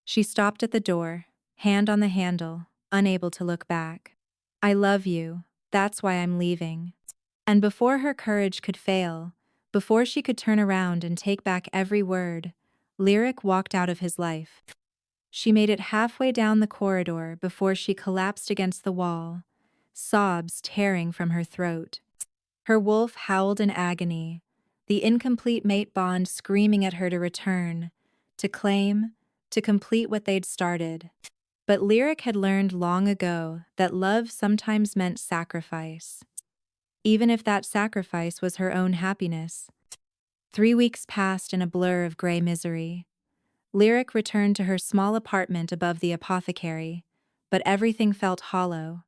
She stopped at the door, hand on the handle, unable to look back. I love you. That's why I'm leaving. And before her courage could fail, before she could turn around and take back every word, Lyric walked out of his life. She made it halfway down the corridor before she collapsed against the wall, sobs tearing from her throat. Her wolf howled in agony, the incomplete mate bond screaming at her to return, to claim, to complete what they'd started. But Lyric had learned long ago that love sometimes meant sacrifice, even if that sacrifice was her own happiness. 3 weeks passed in a blur of gray misery. Lyric returned to her small apartment above the apothecary, but everything felt hollow.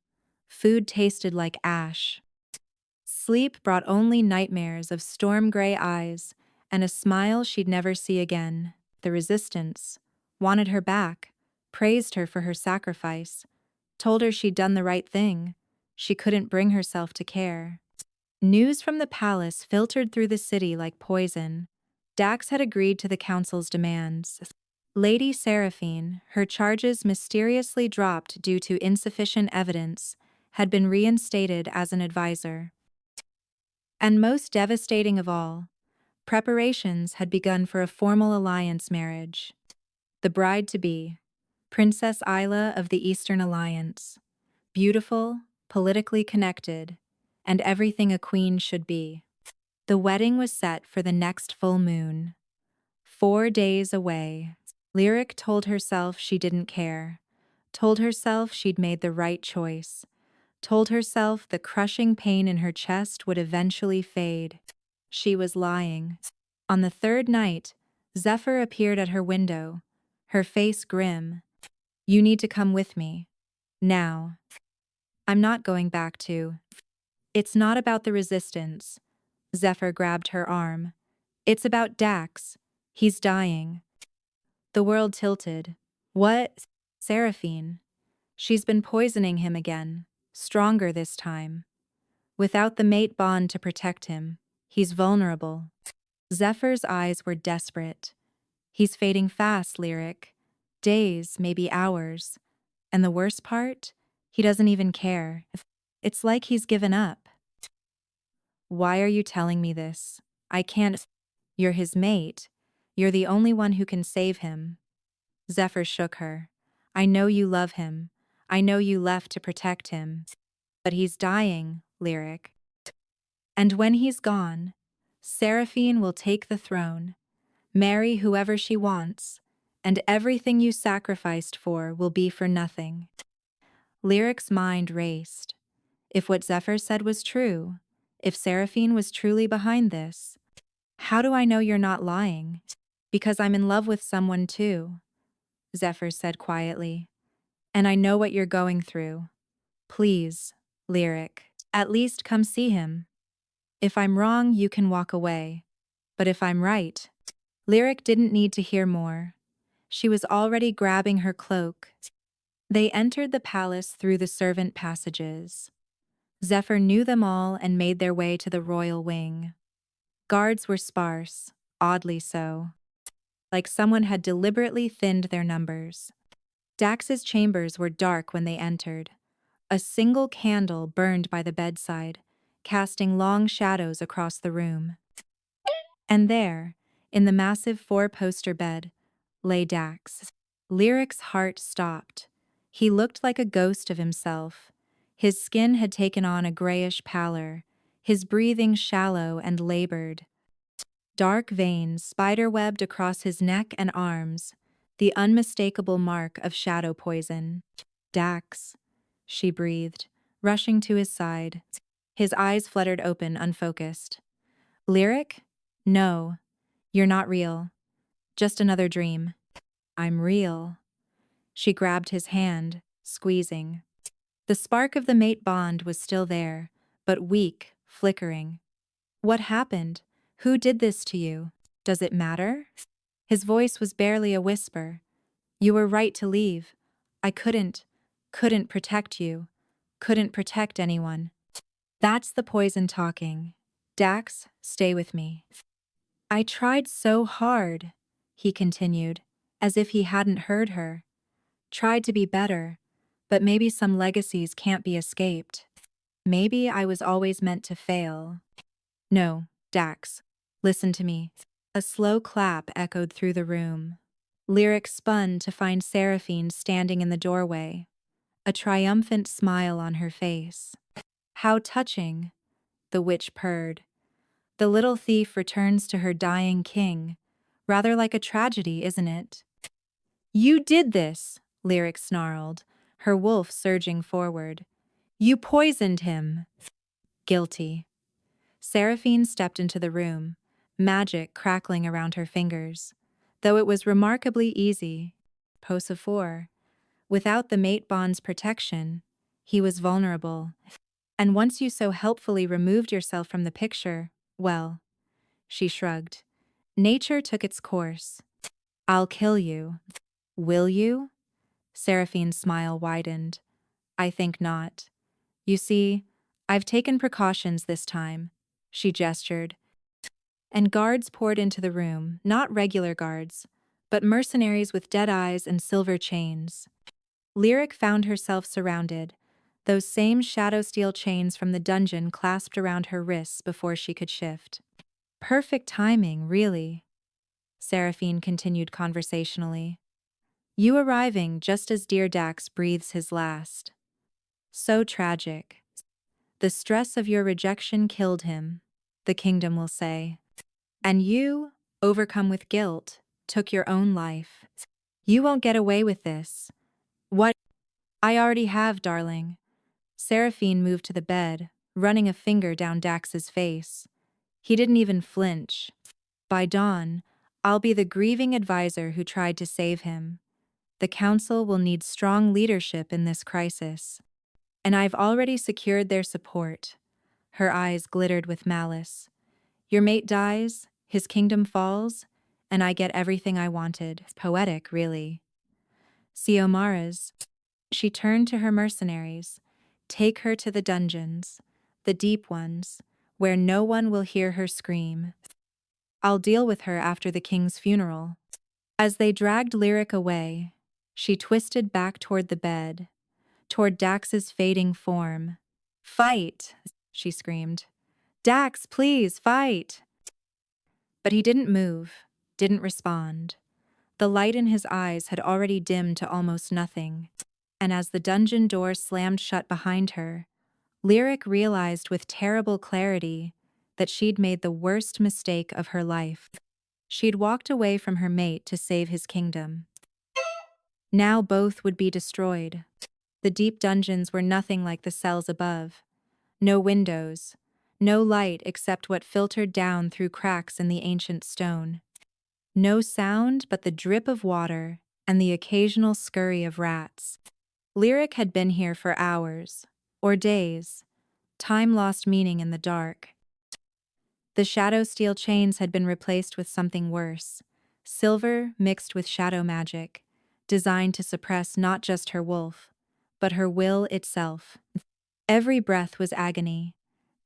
Food tasted like ash. Sleep brought only nightmares of storm-gray eyes and a smile she'd never see again. The resistance wanted her back, praised her for her sacrifice, told her she'd done the right thing. She couldn't bring herself to care. News from the palace filtered through the city like poison. Dax had agreed to the council's demands. Lady Seraphine, her charges mysteriously dropped due to insufficient evidence, had been reinstated as an advisor. And most devastating of all, preparations had begun for a formal alliance marriage. The bride-to-be, Princess Isla of the Eastern Alliance, beautiful, politically connected, and everything a queen should be. The wedding was set for the next full moon. 4 days away. Lyric told herself she didn't care, told herself she'd made the right choice, told herself the crushing pain in her chest would eventually fade. She was lying. On the third night, Zephyr appeared at her window, her face grim. "You need to come with me. Now." "I'm not going back to." "It's not about the resistance." Zephyr grabbed her arm. "It's about Dax. He's dying." The world tilted. "What?" "Seraphine. She's been poisoning him again. Stronger this time. Without the mate bond to protect him, he's vulnerable." Zephyr's eyes were desperate. "He's fading fast, Lyric. Days, maybe hours. And the worst part? He doesn't even care. It's like he's given up." "Why are you telling me this? I can't." "You're his mate. You're the only one who can save him." Zephyr shook her. "I know you love him. I know you left to protect him. But he's dying, Lyric. And when he's gone, Seraphine will take the throne, marry whoever she wants, and everything you sacrificed for will be for nothing." Lyric's mind raced. If what Zephyr said was true, if Seraphine was truly behind this, "How do I know you're not lying?" "Because I'm in love with someone too," Zephyr said quietly. "And I know what you're going through. Please, Lyric, at least come see him. If I'm wrong, you can walk away. But if I'm right..." Lyric didn't need to hear more. She was already grabbing her cloak. They entered the palace through the servant passages. Zephyr knew them all and made their way to the royal wing. Guards were sparse, oddly so, like someone had deliberately thinned their numbers. Dax's chambers were dark when they entered. A single candle burned by the bedside, casting long shadows across the room. And there, in the massive four-poster bed, lay Dax. Lyric's heart stopped. He looked like a ghost of himself. His skin had taken on a grayish pallor, his breathing shallow and labored. Dark veins spiderwebbed across his neck and arms, the unmistakable mark of shadow poison. "Dax," she breathed, rushing to his side. His eyes fluttered open, unfocused. "Lyric? No, you're not real. Just another dream." "I'm real." She grabbed his hand, squeezing. The spark of the mate bond was still there, but weak, flickering. "What happened? Who did this to you? Does it matter?" His voice was barely a whisper. "You were right to leave. I couldn't protect you. Couldn't protect anyone." "That's the poison talking. Dax, stay with me." "I tried so hard," he continued, as if he hadn't heard her. "Tried to be better, but maybe some legacies can't be escaped. Maybe I was always meant to fail." "No, Dax, listen to me." A slow clap echoed through the room. Lyric spun to find Seraphine standing in the doorway, a triumphant smile on her face. "How touching," the witch purred. "The little thief returns to her dying king. Rather like a tragedy, isn't it?" "You did this," Lyric snarled, her wolf surging forward. "You poisoned him." "Guilty." Seraphine stepped into the room, magic crackling around her fingers. Though it was remarkably easy. Pose of 4. Without the mate bond's protection, he was vulnerable. And once you so helpfully removed yourself from the picture, well, she shrugged. Nature took its course. "I'll kill you." "Will you?" Seraphine's smile widened. "I think not. You see, I've taken precautions this time," she gestured. And guards poured into the room, not regular guards, but mercenaries with dead eyes and silver chains. Lyric found herself surrounded, those same shadow steel chains from the dungeon clasped around her wrists before she could shift. "Perfect timing, really," Seraphine continued conversationally. "You arriving just as dear Dax breathes his last. So tragic. The stress of your rejection killed him, the kingdom will say. And you, overcome with guilt, took your own life. You won't get away with this. What? I already have, darling. Seraphine moved to the bed, running a finger down Dax's face. He didn't even flinch. By dawn, I'll be the grieving advisor who tried to save him. The council will need strong leadership in this crisis. And I've already secured their support. Her eyes glittered with malice. Your mate dies, his kingdom falls, and I get everything I wanted. Poetic, really. Xiomara's. She turned to her mercenaries. Take her to the dungeons, the deep ones, where no one will hear her scream. I'll deal with her after the king's funeral. As they dragged Lyric away, she twisted back toward the bed, toward Dax's fading form. Fight, she screamed. Dax, please, fight! But he didn't move, didn't respond. The light in his eyes had already dimmed to almost nothing, and as the dungeon door slammed shut behind her, Lyric realized with terrible clarity that she'd made the worst mistake of her life. She'd walked away from her mate to save his kingdom. Now both would be destroyed. The deep dungeons were nothing like the cells above. No windows, no light except what filtered down through cracks in the ancient stone. No sound but the drip of water and the occasional scurry of rats. Lyric had been here for hours, or days. Time lost meaning in the dark. The shadow steel chains had been replaced with something worse, silver mixed with shadow magic, designed to suppress not just her wolf, but her will itself. Every breath was agony.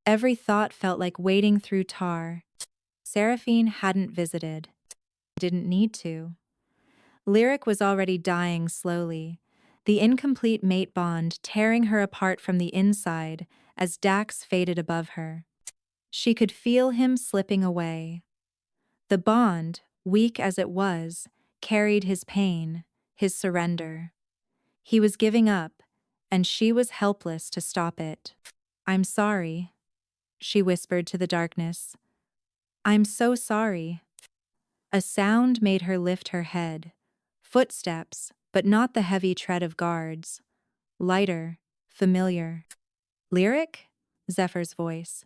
Every thought felt like wading through tar. Seraphine hadn't visited. Didn't need to. Lyric was already dying slowly, the incomplete mate bond tearing her apart from the inside as Dax faded above her. She could feel him slipping away. The bond, weak as it was, carried his pain, his surrender. He was giving up, and she was helpless to stop it. I'm sorry, she whispered to the darkness. I'm so sorry. A sound made her lift her head. Footsteps, but not the heavy tread of guards. Lighter, familiar. Lyric? Zephyr's voice.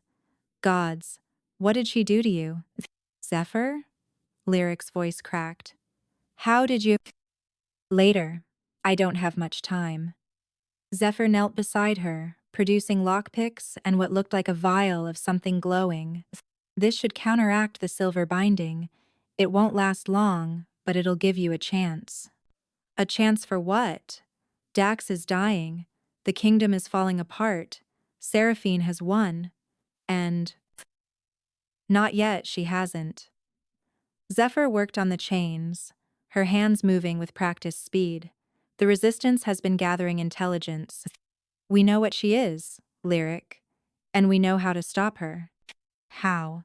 Gods, what did she do to you? Zephyr? Lyric's voice cracked. How did you— Later. I don't have much time. Zephyr knelt beside her, producing lockpicks and what looked like a vial of something glowing. This should counteract the silver binding. It won't last long, but it'll give you a chance. A chance for what? Dax is dying. The kingdom is falling apart. Seraphine has won. And— Not yet, she hasn't. Zephyr worked on the chains, her hands moving with practiced speed. The resistance has been gathering intelligence. We know what she is, Lyric, and we know how to stop her. How?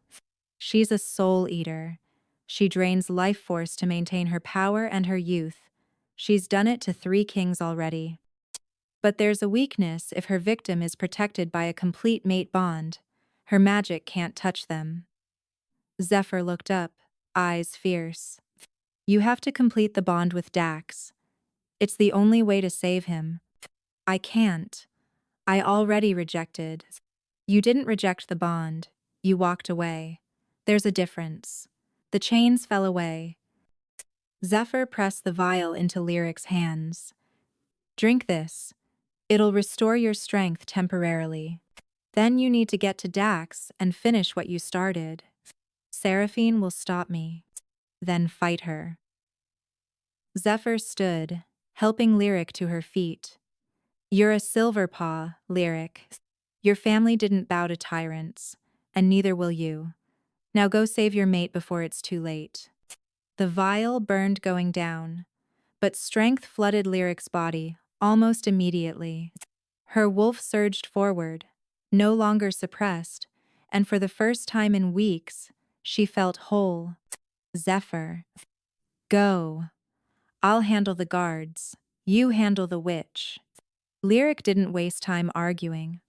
She's a soul eater. She drains life force to maintain her power and her youth. She's done it to 3 kings already. But there's a weakness if her victim is protected by a complete mate bond. Her magic can't touch them. Zephyr looked up, eyes fierce. You have to complete the bond with Dax. It's the only way to save him. I can't. I already rejected. You didn't reject the bond. You walked away. There's a difference. The chains fell away. Zephyr pressed the vial into Lyric's hands. Drink this. It'll restore your strength temporarily. Then you need to get to Dax and finish what you started. Seraphine will stop me. Then fight her. Zephyr stood, helping Lyric to her feet. You're a Silverpaw, Lyric. Your family didn't bow to tyrants, and neither will you. Now go save your mate before it's too late. The vial burned going down, but strength flooded Lyric's body almost immediately. Her wolf surged forward, no longer suppressed, and for the first time in weeks, she felt whole. Zephyr. Go. I'll handle the guards. You handle the witch. Lyric didn't waste time arguing.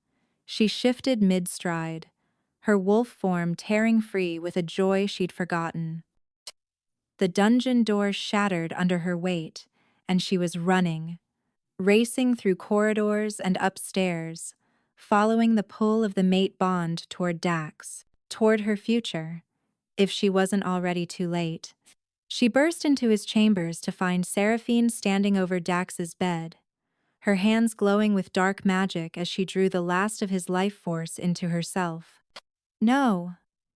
She shifted mid-stride, her wolf form tearing free with a joy she'd forgotten. The dungeon door shattered under her weight, and she was running, racing through corridors and upstairs, following the pull of the mate bond toward Dax, toward her future, if she wasn't already too late. She burst into his chambers to find Seraphine standing over Dax's bed, her hands glowing with dark magic as she drew the last of his life force into herself. No.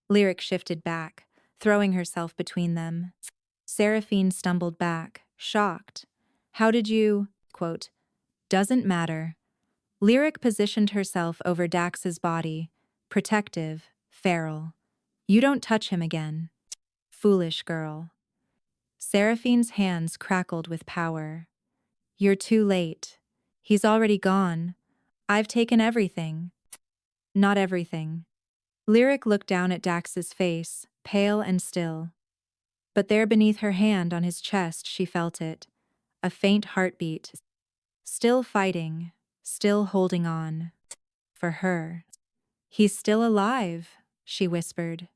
Lyric shifted back, throwing herself between them. Seraphine stumbled back, shocked. How did you, quote, doesn't matter. Lyric positioned herself over Dax's body, protective, feral. You don't touch him again. Foolish girl. Seraphine's hands crackled with power. You're too late. He's already gone. I've taken everything. Not everything. Lyric looked down at Dax's face, pale and still. But there beneath her hand on his chest she felt it. A faint heartbeat. Still fighting. Still holding on. For her. He's still alive, she whispered.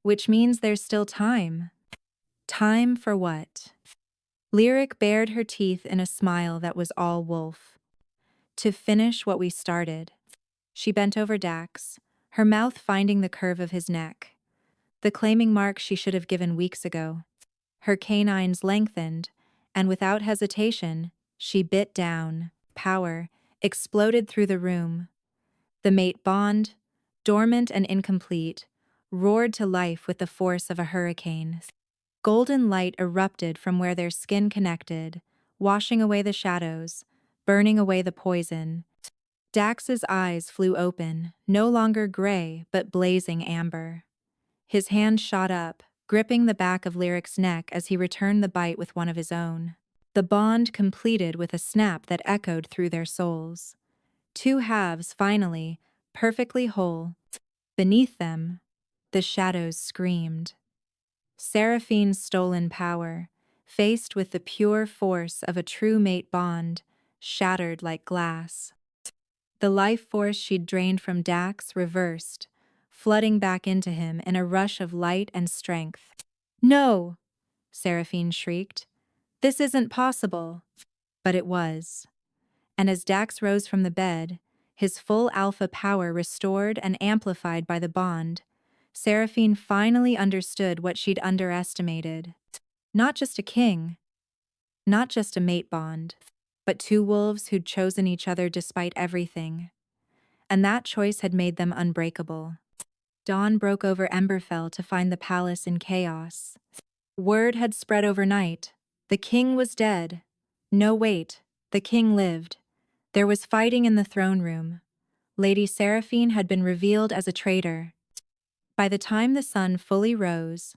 Which means there's still time. Time for what? Lyric bared her teeth in a smile that was all wolf. To finish what we started. She bent over Dax, her mouth finding the curve of his neck. The claiming mark she should have given weeks ago. Her canines lengthened, and without hesitation, she bit down. Power exploded through the room. The mate bond, dormant and incomplete, roared to life with the force of a hurricane. Golden light erupted from where their skin connected, washing away the shadows, burning away the poison. Dax's eyes flew open, no longer gray but blazing amber. His hand shot up, gripping the back of Lyric's neck as he returned the bite with one of his own. The bond completed with a snap that echoed through their souls. Two halves, finally, perfectly whole. Beneath them, the shadows screamed. Seraphine's stolen power, faced with the pure force of a true mate bond, shattered like glass. The life force she'd drained from Dax reversed, flooding back into him in a rush of light and strength. No! Seraphine shrieked. This isn't possible. But it was. And as Dax rose from the bed, his full alpha power restored and amplified by the bond, Seraphine finally understood what she'd underestimated. Not just a king, not just a mate bond, but two wolves who'd chosen each other despite everything. And that choice had made them unbreakable. Dawn broke over Emberfell to find the palace in chaos. Word had spread overnight. The king was dead. No, wait, the king lived. There was fighting in the throne room. Lady Seraphine had been revealed as a traitor. By the time the sun fully rose,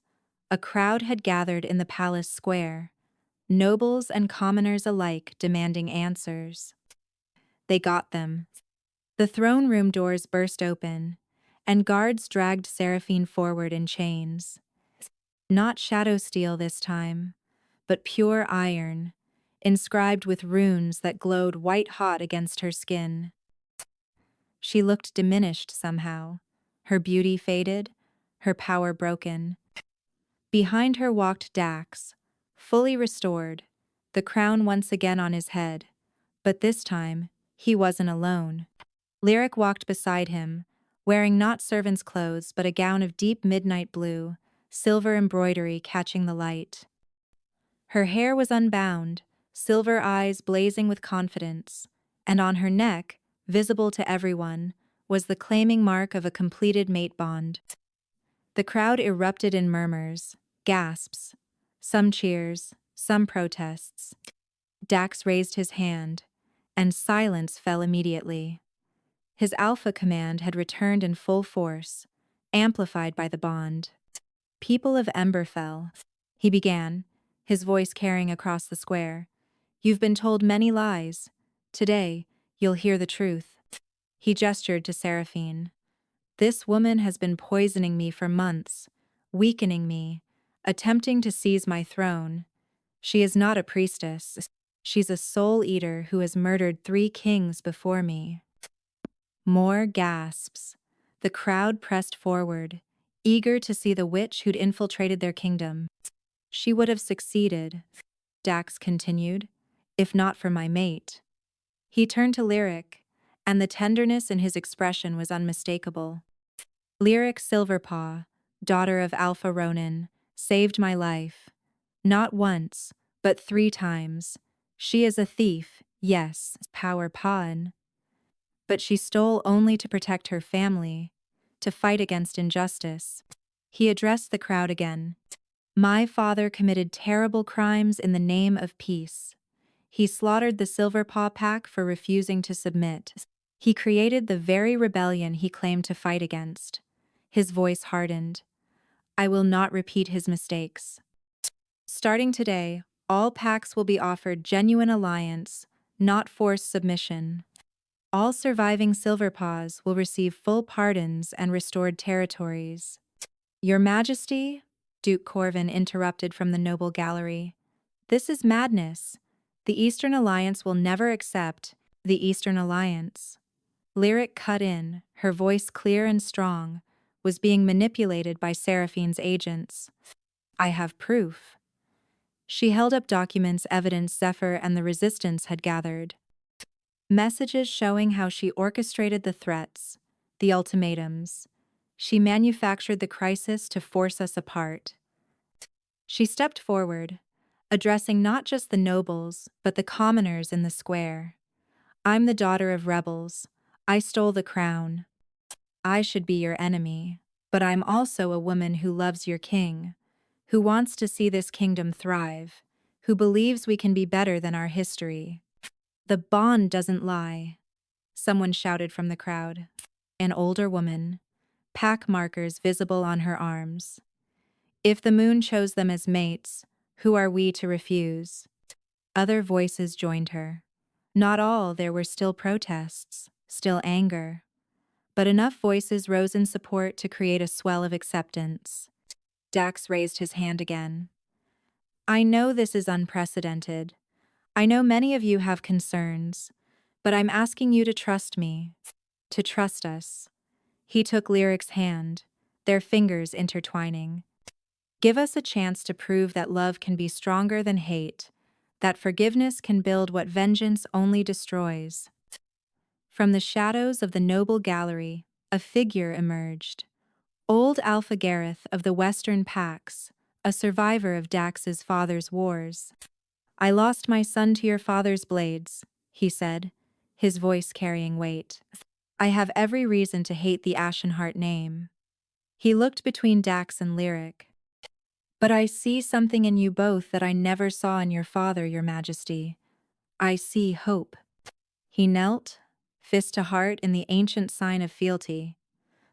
a crowd had gathered in the palace square, nobles and commoners alike demanding answers. They got them. The throne room doors burst open, and guards dragged Seraphine forward in chains. Not shadow steel this time, but pure iron, inscribed with runes that glowed white-hot against her skin. She looked diminished somehow, her beauty faded, her power broken. Behind her walked Dax, fully restored, the crown once again on his head. But this time, he wasn't alone. Lyric walked beside him, wearing not servant's clothes but a gown of deep midnight blue, silver embroidery catching the light. Her hair was unbound, silver eyes blazing with confidence, and on her neck, visible to everyone, was the claiming mark of a completed mate bond. The crowd erupted in murmurs, gasps, some cheers, some protests. Dax raised his hand, and silence fell immediately. His alpha command had returned in full force, amplified by the bond. People of Emberfell, he began, his voice carrying across the square. You've been told many lies. Today, you'll hear the truth. He gestured to Seraphine. This woman has been poisoning me for months, weakening me, attempting to seize my throne. She is not a priestess. She's a soul eater who has murdered 3 kings before me. More gasps. The crowd pressed forward, eager to see the witch who'd infiltrated their kingdom. She would have succeeded, Dax continued, if not for my mate. He turned to Lyric, and the tenderness in his expression was unmistakable. Lyric Silverpaw, daughter of Alpha Ronin, saved my life. Not once, but 3 times. She is a thief, yes, power pawn. But she stole only to protect her family, to fight against injustice. He addressed the crowd again. My father committed terrible crimes in the name of peace. He slaughtered the Silverpaw Pack for refusing to submit. He created the very rebellion he claimed to fight against. His voice hardened. I will not repeat his mistakes. Starting today, all packs will be offered genuine alliance, not forced submission. All surviving Silverpaws will receive full pardons and restored territories. Your Majesty, Duke Corvin interrupted from the noble gallery. This is madness. The Eastern Alliance will never accept the Eastern Alliance. Lyric cut in, her voice clear and strong, was being manipulated by Seraphine's agents. I have proof. She held up documents evidence Zephyr and the Resistance had gathered. Messages showing how she orchestrated the threats, the ultimatums. She manufactured the crisis to force us apart. She stepped forward, addressing not just the nobles, but the commoners in the square. I'm the daughter of rebels. I stole the crown. I should be your enemy, but I'm also a woman who loves your king, who wants to see this kingdom thrive, who believes we can be better than our history. The bond doesn't lie, someone shouted from the crowd. An older woman, pack markers visible on her arms. If the moon chose them as mates, who are we to refuse? Other voices joined her. Not all, there were still protests, still anger. But enough voices rose in support to create a swell of acceptance. Dax raised his hand again. I know this is unprecedented. I know many of you have concerns, but I'm asking you to trust me, to trust us. He took Lyric's hand, their fingers intertwining. Give us a chance to prove that love can be stronger than hate, that forgiveness can build what vengeance only destroys. From the shadows of the noble gallery, a figure emerged. Old Alpha Gareth of the Western Pax, a survivor of Dax's father's wars. I lost my son to your father's blades, he said, his voice carrying weight. I have every reason to hate the Ashenheart name. He looked between Dax and Lyric. But I see something in you both that I never saw in your father, your majesty. I see hope. He knelt, fist to heart in the ancient sign of fealty.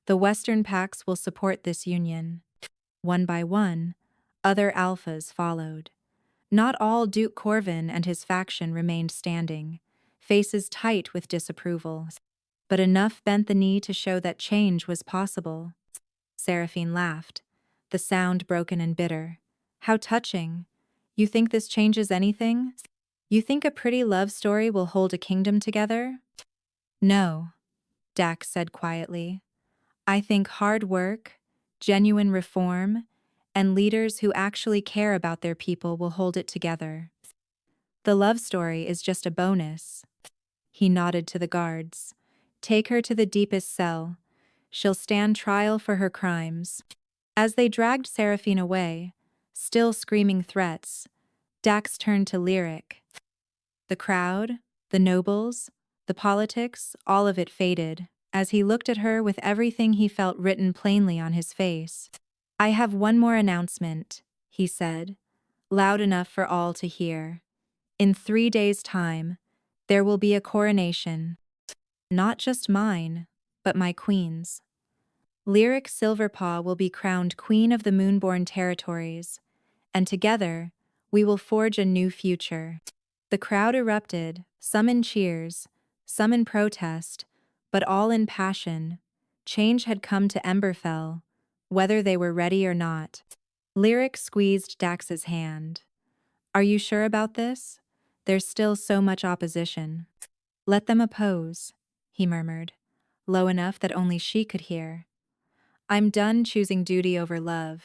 The Western Pax will support this union. One by one, other alphas followed. Not all Duke Corvin and his faction remained standing, faces tight with disapproval. But enough bent the knee to show that change was possible. Seraphine laughed, the sound broken and bitter. How touching. You think this changes anything? You think a pretty love story will hold a kingdom together? No, Dax said quietly. I think hard work, genuine reform, and leaders who actually care about their people will hold it together. The love story is just a bonus. He nodded to the guards. Take her to the deepest cell. She'll stand trial for her crimes. As they dragged Seraphine away, still screaming threats, Dax turned to Lyric. The crowd, the nobles, the politics, all of it faded, as he looked at her with everything he felt written plainly on his face. I have one more announcement, he said, loud enough for all to hear. In 3 days' time, there will be a coronation. Not just mine, but my queen's. Lyric Silverpaw will be crowned Queen of the Moonborn Territories, and together, we will forge a new future. The crowd erupted, some in cheers, some in protest, but all in passion. Change had come to Emberfell, whether they were ready or not. Lyric squeezed Dax's hand. Are you sure about this? There's still so much opposition. Let them oppose, he murmured, low enough that only she could hear. I'm done choosing duty over love.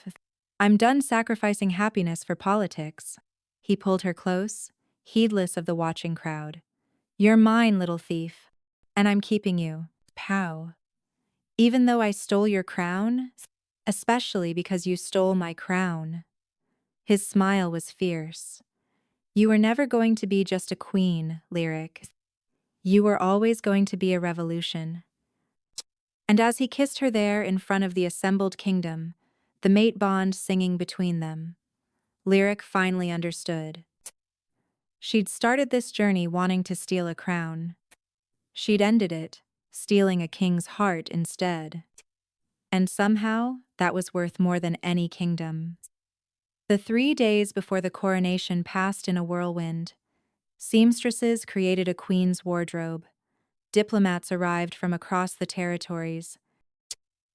I'm done sacrificing happiness for politics. He pulled her close, heedless of the watching crowd. You're mine, little thief. And I'm keeping you. Pow. Even though I stole your crown? Especially because you stole my crown. His smile was fierce. You were never going to be just a queen, Lyric. You were always going to be a revolution. And as he kissed her there in front of the assembled kingdom, the mate bond singing between them, Lyric finally understood. She'd started this journey wanting to steal a crown. She'd ended it, stealing a king's heart instead. And somehow, that was worth more than any kingdom. The 3 days before the coronation passed in a whirlwind. Seamstresses created a queen's wardrobe. Diplomats arrived from across the territories.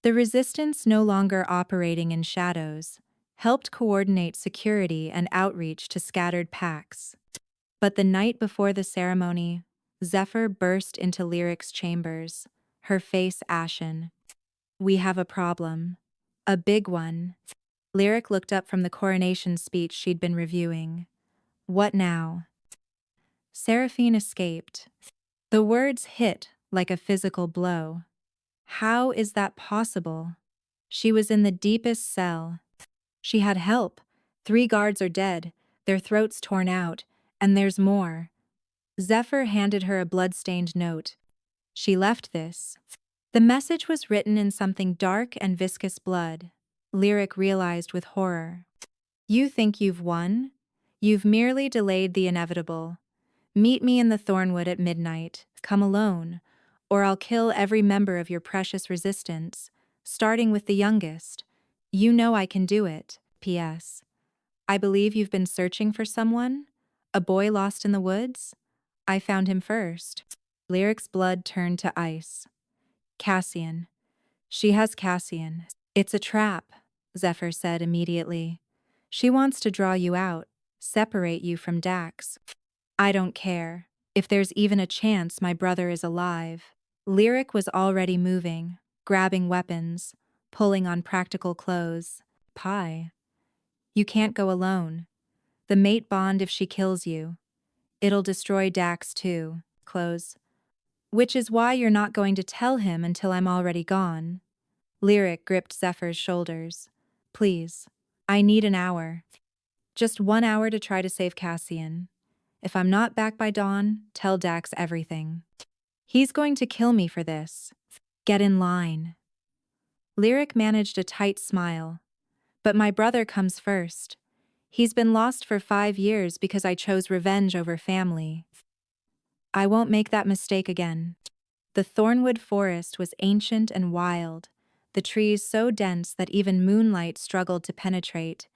The resistance, no longer operating in shadows, helped coordinate security and outreach to scattered packs. But the night before the ceremony, Zephyr burst into Lyric's chambers, her face ashen. We have a problem. A big one. Lyric looked up from the coronation speech she'd been reviewing. What now? Seraphine escaped. The words hit like a physical blow. How is that possible? She was in the deepest cell. She had help. 3 guards are dead, their throats torn out, and there's more. Zephyr handed her a blood-stained note. She left this. The message was written in something dark and viscous blood. Lyric realized with horror. You think you've won? You've merely delayed the inevitable. Meet me in the Thornwood at midnight. Come alone, or I'll kill every member of your precious resistance, starting with the youngest. You know I can do it. P.S. I believe you've been searching for someone? A boy lost in the woods? I found him first. Lyric's blood turned to ice. Cassian. She has Cassian. It's a trap, Zephyr said immediately. She wants to draw you out, separate you from Dax. I don't care. If there's even a chance my brother is alive. Lyric was already moving, grabbing weapons, pulling on practical clothes. Pie. You can't go alone. The mate bond if she kills you. It'll destroy Dax too. Close. Which is why you're not going to tell him until I'm already gone. Lyric gripped Zephyr's shoulders. Please. I need an hour. Just 1 hour to try to save Cassian. If I'm not back by dawn, tell Dax everything. He's going to kill me for this. Get in line. Lyric managed a tight smile. But my brother comes first. He's been lost for 5 years because I chose revenge over family. I won't make that mistake again. The Thornwood forest was ancient and wild, the trees so dense that even moonlight struggled to penetrate.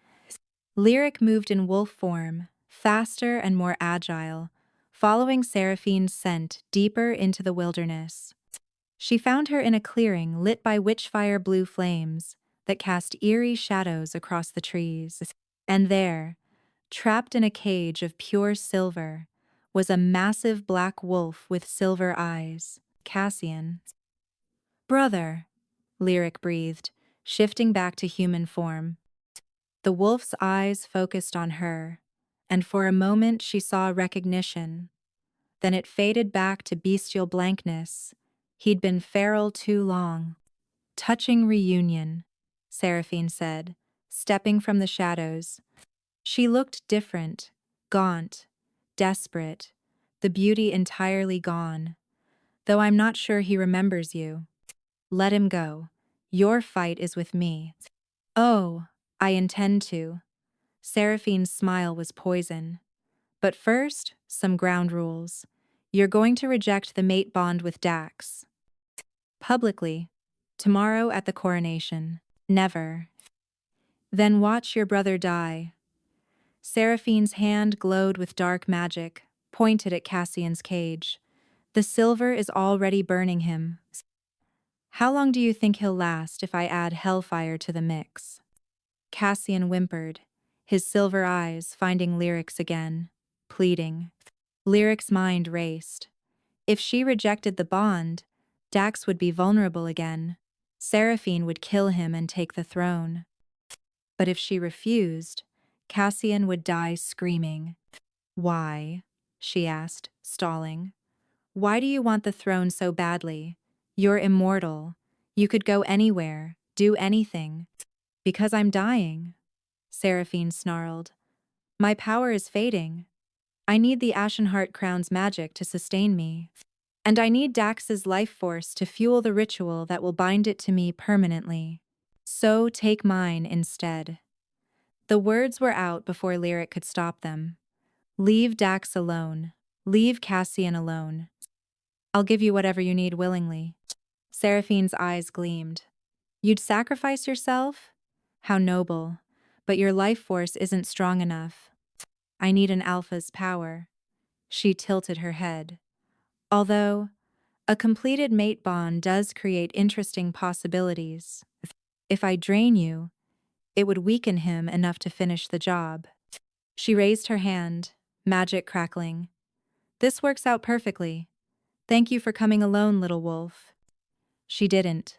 Lyric moved in wolf form, faster and more agile, following Seraphine's scent deeper into the wilderness. She found her in a clearing lit by witchfire blue flames that cast eerie shadows across the trees. And there, trapped in a cage of pure silver, was a massive black wolf with silver eyes, Cassian. Brother, Lyric breathed, shifting back to human form. The wolf's eyes focused on her, and for a moment she saw recognition. Then it faded back to bestial blankness. He'd been feral too long. Touching reunion, Seraphine said, stepping from the shadows. She looked different, gaunt, desperate, the beauty entirely gone. Though I'm not sure he remembers you. Let him go. Your fight is with me. Oh, I intend to. Seraphine's smile was poison. But first, some ground rules. You're going to reject the mate bond with Dax. Publicly. Tomorrow at the coronation. Never. Then watch your brother die. Seraphine's hand glowed with dark magic, pointed at Cassian's cage. The silver is already burning him. How long do you think he'll last if I add hellfire to the mix? Cassian whimpered, his silver eyes finding Lyric's again, pleading. Lyric's mind raced. If she rejected the bond, Dax would be vulnerable again. Seraphine would kill him and take the throne. But if she refused, Cassian would die screaming. Why? she asked, stalling. Why do you want the throne so badly? You're immortal. You could go anywhere, do anything. Because I'm dying, Seraphine snarled. My power is fading. I need the Ashenheart crown's magic to sustain me. And I need Dax's life force to fuel the ritual that will bind it to me permanently. So take mine instead. The words were out before Lyric could stop them. Leave Dax alone. Leave Cassian alone. I'll give you whatever you need willingly. Seraphine's eyes gleamed. You'd sacrifice yourself? How noble. But your life force isn't strong enough. I need an alpha's power. She tilted her head. Although, a completed mate bond does create interesting possibilities. If I drain you, it would weaken him enough to finish the job. She raised her hand, magic crackling. This works out perfectly. Thank you for coming alone, little wolf. She didn't.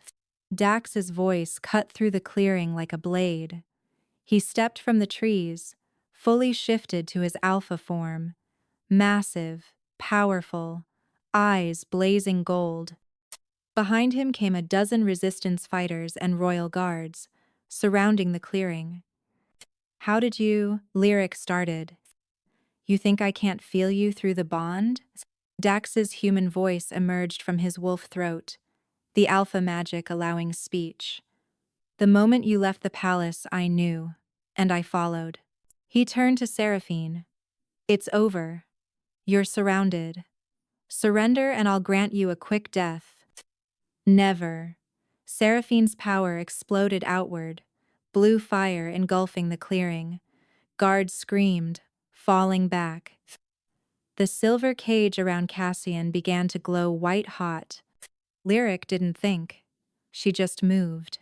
Dax's voice cut through the clearing like a blade. He stepped from the trees, fully shifted to his alpha form. Massive, powerful, eyes blazing gold. Behind him came a dozen resistance fighters and royal guards, surrounding the clearing. How did you? Lyric started. You think I can't feel you through the bond? Dax's human voice emerged from his wolf throat, the alpha magic allowing speech. The moment you left the palace, I knew, and I followed. He turned to Seraphine. It's over. You're surrounded. Surrender and I'll grant you a quick death. Never. Seraphine's power exploded outward, blue fire engulfing the clearing. Guards screamed, falling back. The silver cage around Cassian began to glow white-hot. Lyric didn't think. She just moved,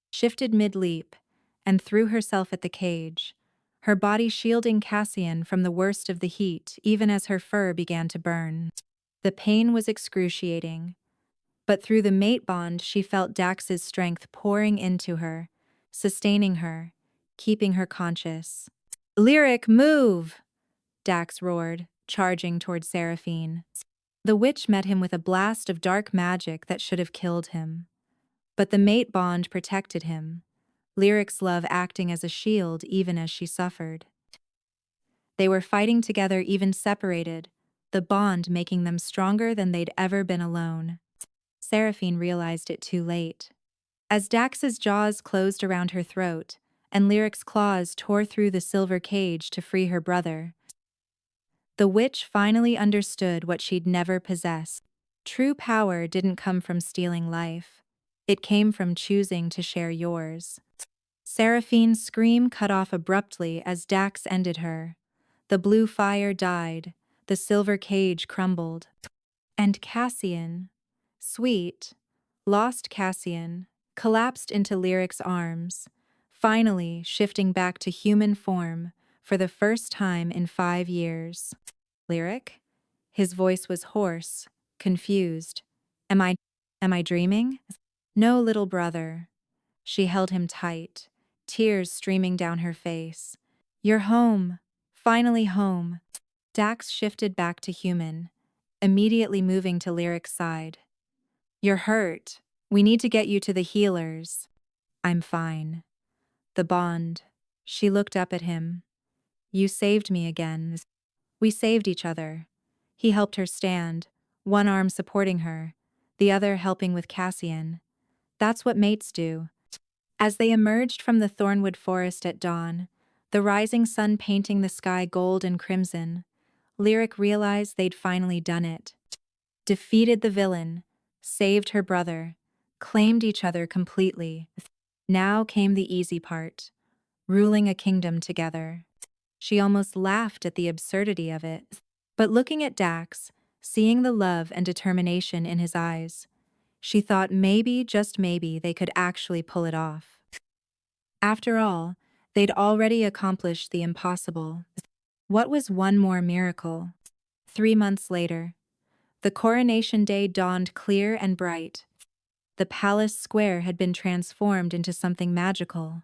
shifted mid-leap, and threw herself at the cage, her body shielding Cassian from the worst of the heat even as her fur began to burn. The pain was excruciating, but through the mate bond she felt Dax's strength pouring into her, sustaining her, keeping her conscious. Lyric, move! Dax roared, charging toward Seraphine. The witch met him with a blast of dark magic that should have killed him. But the mate bond protected him, Lyric's love acting as a shield even as she suffered. They were fighting together even separated, the bond making them stronger than they'd ever been alone. Seraphine realized it too late. As Dax's jaws closed around her throat, and Lyric's claws tore through the silver cage to free her brother, the witch finally understood what she'd never possessed. True power didn't come from stealing life. It came from choosing to share yours. Seraphine's scream cut off abruptly as Dax ended her. The blue fire died, the silver cage crumbled. And Cassian, sweet, lost Cassian, collapsed into Lyric's arms, finally shifting back to human form for the first time in 5 years. Lyric? His voice was hoarse, confused. Am I dreaming? No, little brother. She held him tight, tears streaming down her face. You're home. Finally home. Dax shifted back to human, immediately moving to Lyric's side. You're hurt. We need to get you to the healers. I'm fine. The bond. She looked up at him. You saved me again. We saved each other. He helped her stand, one arm supporting her, the other helping with Cassian. That's what mates do. As they emerged from the thornwood forest at dawn, the rising sun painting the sky gold and crimson, Lyric realized they'd finally done it. Defeated the villain, saved her brother, claimed each other completely. Now came the easy part, ruling a kingdom together. She almost laughed at the absurdity of it. But looking at Dax, seeing the love and determination in his eyes, she thought maybe, just maybe, they could actually pull it off. After all, they'd already accomplished the impossible. What was one more miracle? 3 months later, the coronation day dawned clear and bright. The palace square had been transformed into something magical.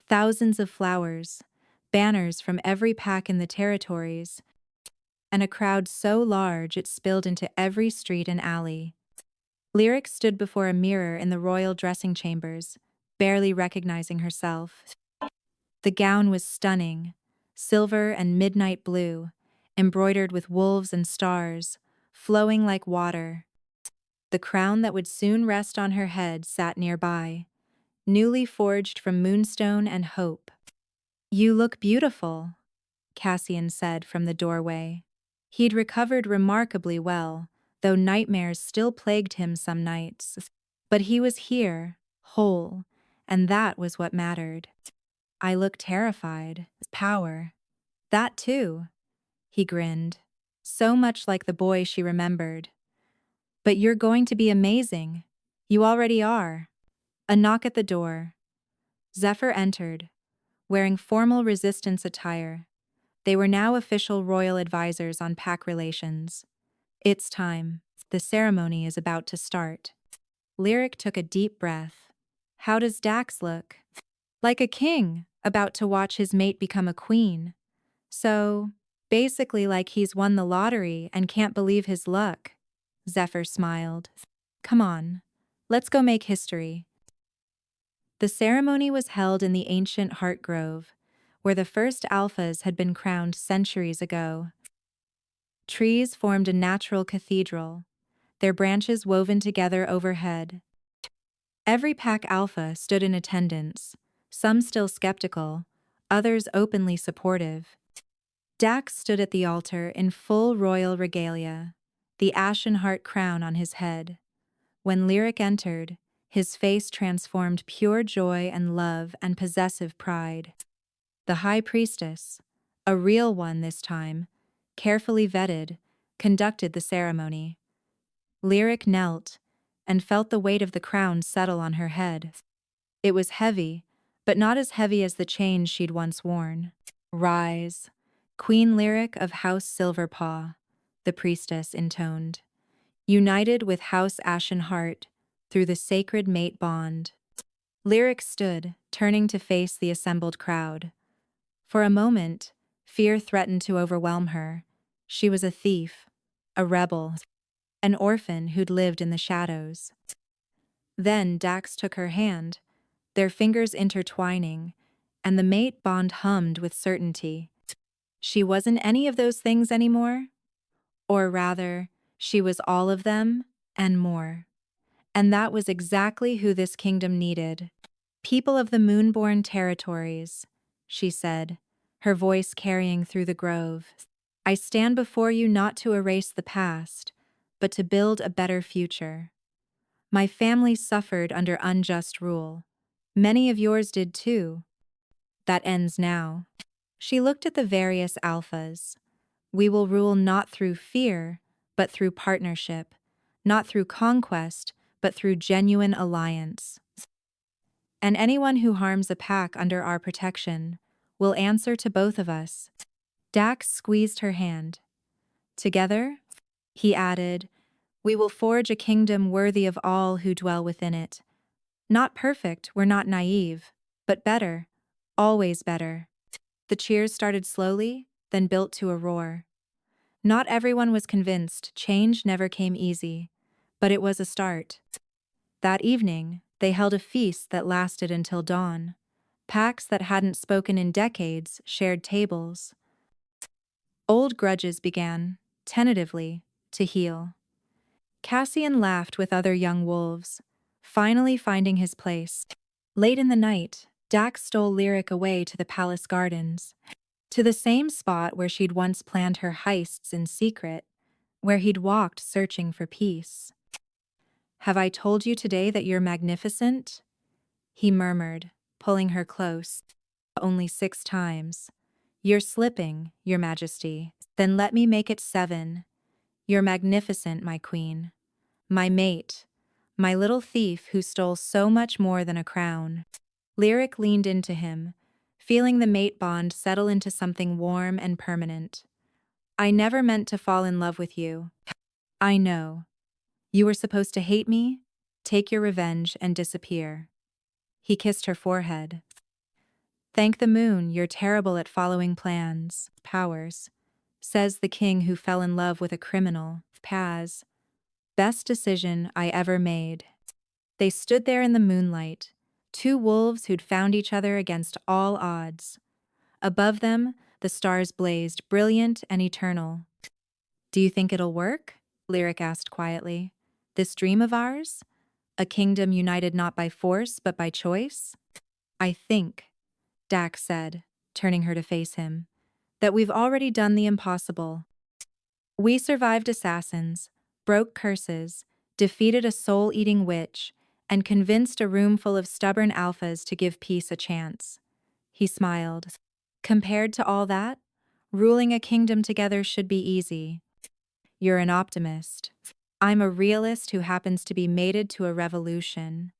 Thousands of flowers, banners from every pack in the territories, and a crowd so large it spilled into every street and alley. Lyric stood before a mirror in the royal dressing chambers, barely recognizing herself. The gown was stunning, silver and midnight blue, embroidered with wolves and stars, flowing like water. The crown that would soon rest on her head sat nearby, newly forged from moonstone and hope. "You look beautiful," Cassian said from the doorway. He'd recovered remarkably well, though nightmares still plagued him some nights. But he was here, whole, and that was what mattered. "I look terrified. Power. That too," he grinned, so much like the boy she remembered. "But you're going to be amazing. You already are." A knock at the door. Zephyr entered, wearing formal resistance attire. They were now official royal advisors on pack relations. "It's time. The ceremony is about to start." Lyric took a deep breath. "How does Dax look?" "Like a king, about to watch his mate become a queen. So, basically like he's won the lottery and can't believe his luck." Zephyr smiled. "Come on, let's go make history." The ceremony was held in the ancient Heart Grove, where the first alphas had been crowned centuries ago. Trees formed a natural cathedral, their branches woven together overhead. Every pack alpha stood in attendance, some still skeptical, others openly supportive. Dax stood at the altar in full royal regalia, the Ashenheart crown on his head. When Lyric entered, his face transformed pure joy and love and possessive pride. The High Priestess, a real one this time, carefully vetted, conducted the ceremony. Lyric knelt and felt the weight of the crown settle on her head. It was heavy, but not as heavy as the chains she'd once worn. "Rise, Queen Lyric of House Silverpaw," the priestess intoned, "united with House Ashenheart through the sacred mate bond." Lyric stood, turning to face the assembled crowd. For a moment, fear threatened to overwhelm her. She was a thief, a rebel, an orphan who'd lived in the shadows. Then Dax took her hand, their fingers intertwining, and the mate bond hummed with certainty. She wasn't any of those things anymore. Or rather, she was all of them, and more. And that was exactly who this kingdom needed. "People of the moonborn territories," she said, her voice carrying through the grove, "I stand before you not to erase the past, but to build a better future. My family suffered under unjust rule. Many of yours did too. That ends now." She looked at the various alphas. "We will rule not through fear, but through partnership, not through conquest, but through genuine alliance. And anyone who harms a pack under our protection will answer to both of us." Dax squeezed her hand. "Together," he added, "we will forge a kingdom worthy of all who dwell within it. Not perfect, we're not naive, but better, always better." The cheers started slowly, then built to a roar. Not everyone was convinced. Change never came easy, but it was a start. That evening, they held a feast that lasted until dawn. Packs that hadn't spoken in decades shared tables. Old grudges began, tentatively, to heal. Cassian laughed with other young wolves, finally finding his place. Late in the night, Dax stole Lyric away to the palace gardens, to the same spot where she'd once planned her heists in secret, where he'd walked searching for peace. "Have I told you today that you're magnificent?" he murmured, pulling her close. "Only 6 times. You're slipping, Your Majesty. Then let me make it 7. You're magnificent, my queen. My mate. My little thief who stole so much more than a crown." Lyric leaned into him, feeling the mate bond settle into something warm and permanent. "I never meant to fall in love with you. I know. You were supposed to hate me, take your revenge, and disappear." He kissed her forehead. "Thank the moon, you're terrible at following plans, powers. says the king who fell in love with a criminal. Paz. Best decision I ever made. They stood there in the moonlight, two wolves who'd found each other against all odds. Above them, the stars blazed, brilliant and eternal. Do you think it'll work? Lyric asked quietly. This dream of ours? A kingdom united not by force, but by choice? I think, Dax said, turning her to face him, that we've already done the impossible. We survived assassins, broke curses, defeated a soul-eating witch, and convinced a room full of stubborn alphas to give peace a chance. He smiled. Compared to all that, ruling a kingdom together should be easy. You're an optimist. I'm a realist who happens to be mated to a revolution.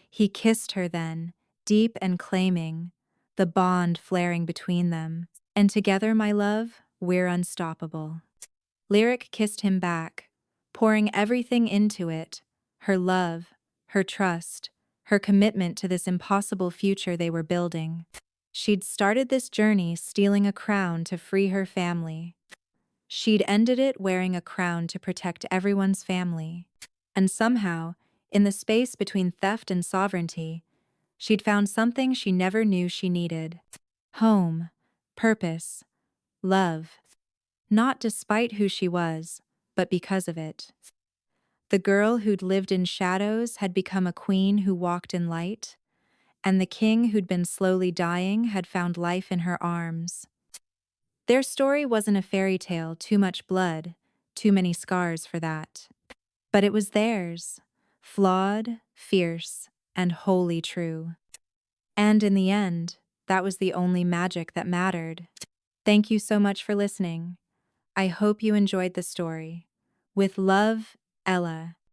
He kissed her then, deep and claiming, the bond flaring between them. And together, my love, we're unstoppable. Lyric kissed him back, pouring everything into it, her love, her trust, her commitment to this impossible future they were building. She'd started this journey stealing a crown to free her family. She'd ended it wearing a crown to protect everyone's family. And somehow, in the space between theft and sovereignty, she'd found something she never knew she needed. Home, purpose, love. Not despite who she was, but because of it. The girl who'd lived in shadows had become a queen who walked in light, and the king who'd been slowly dying had found life in her arms. Their story wasn't a fairy tale, too much blood, too many scars for that. But it was theirs, flawed, fierce, and wholly true. And in the end, that was the only magic that mattered. Thank you so much for listening. I hope you enjoyed the story. With love, Ella.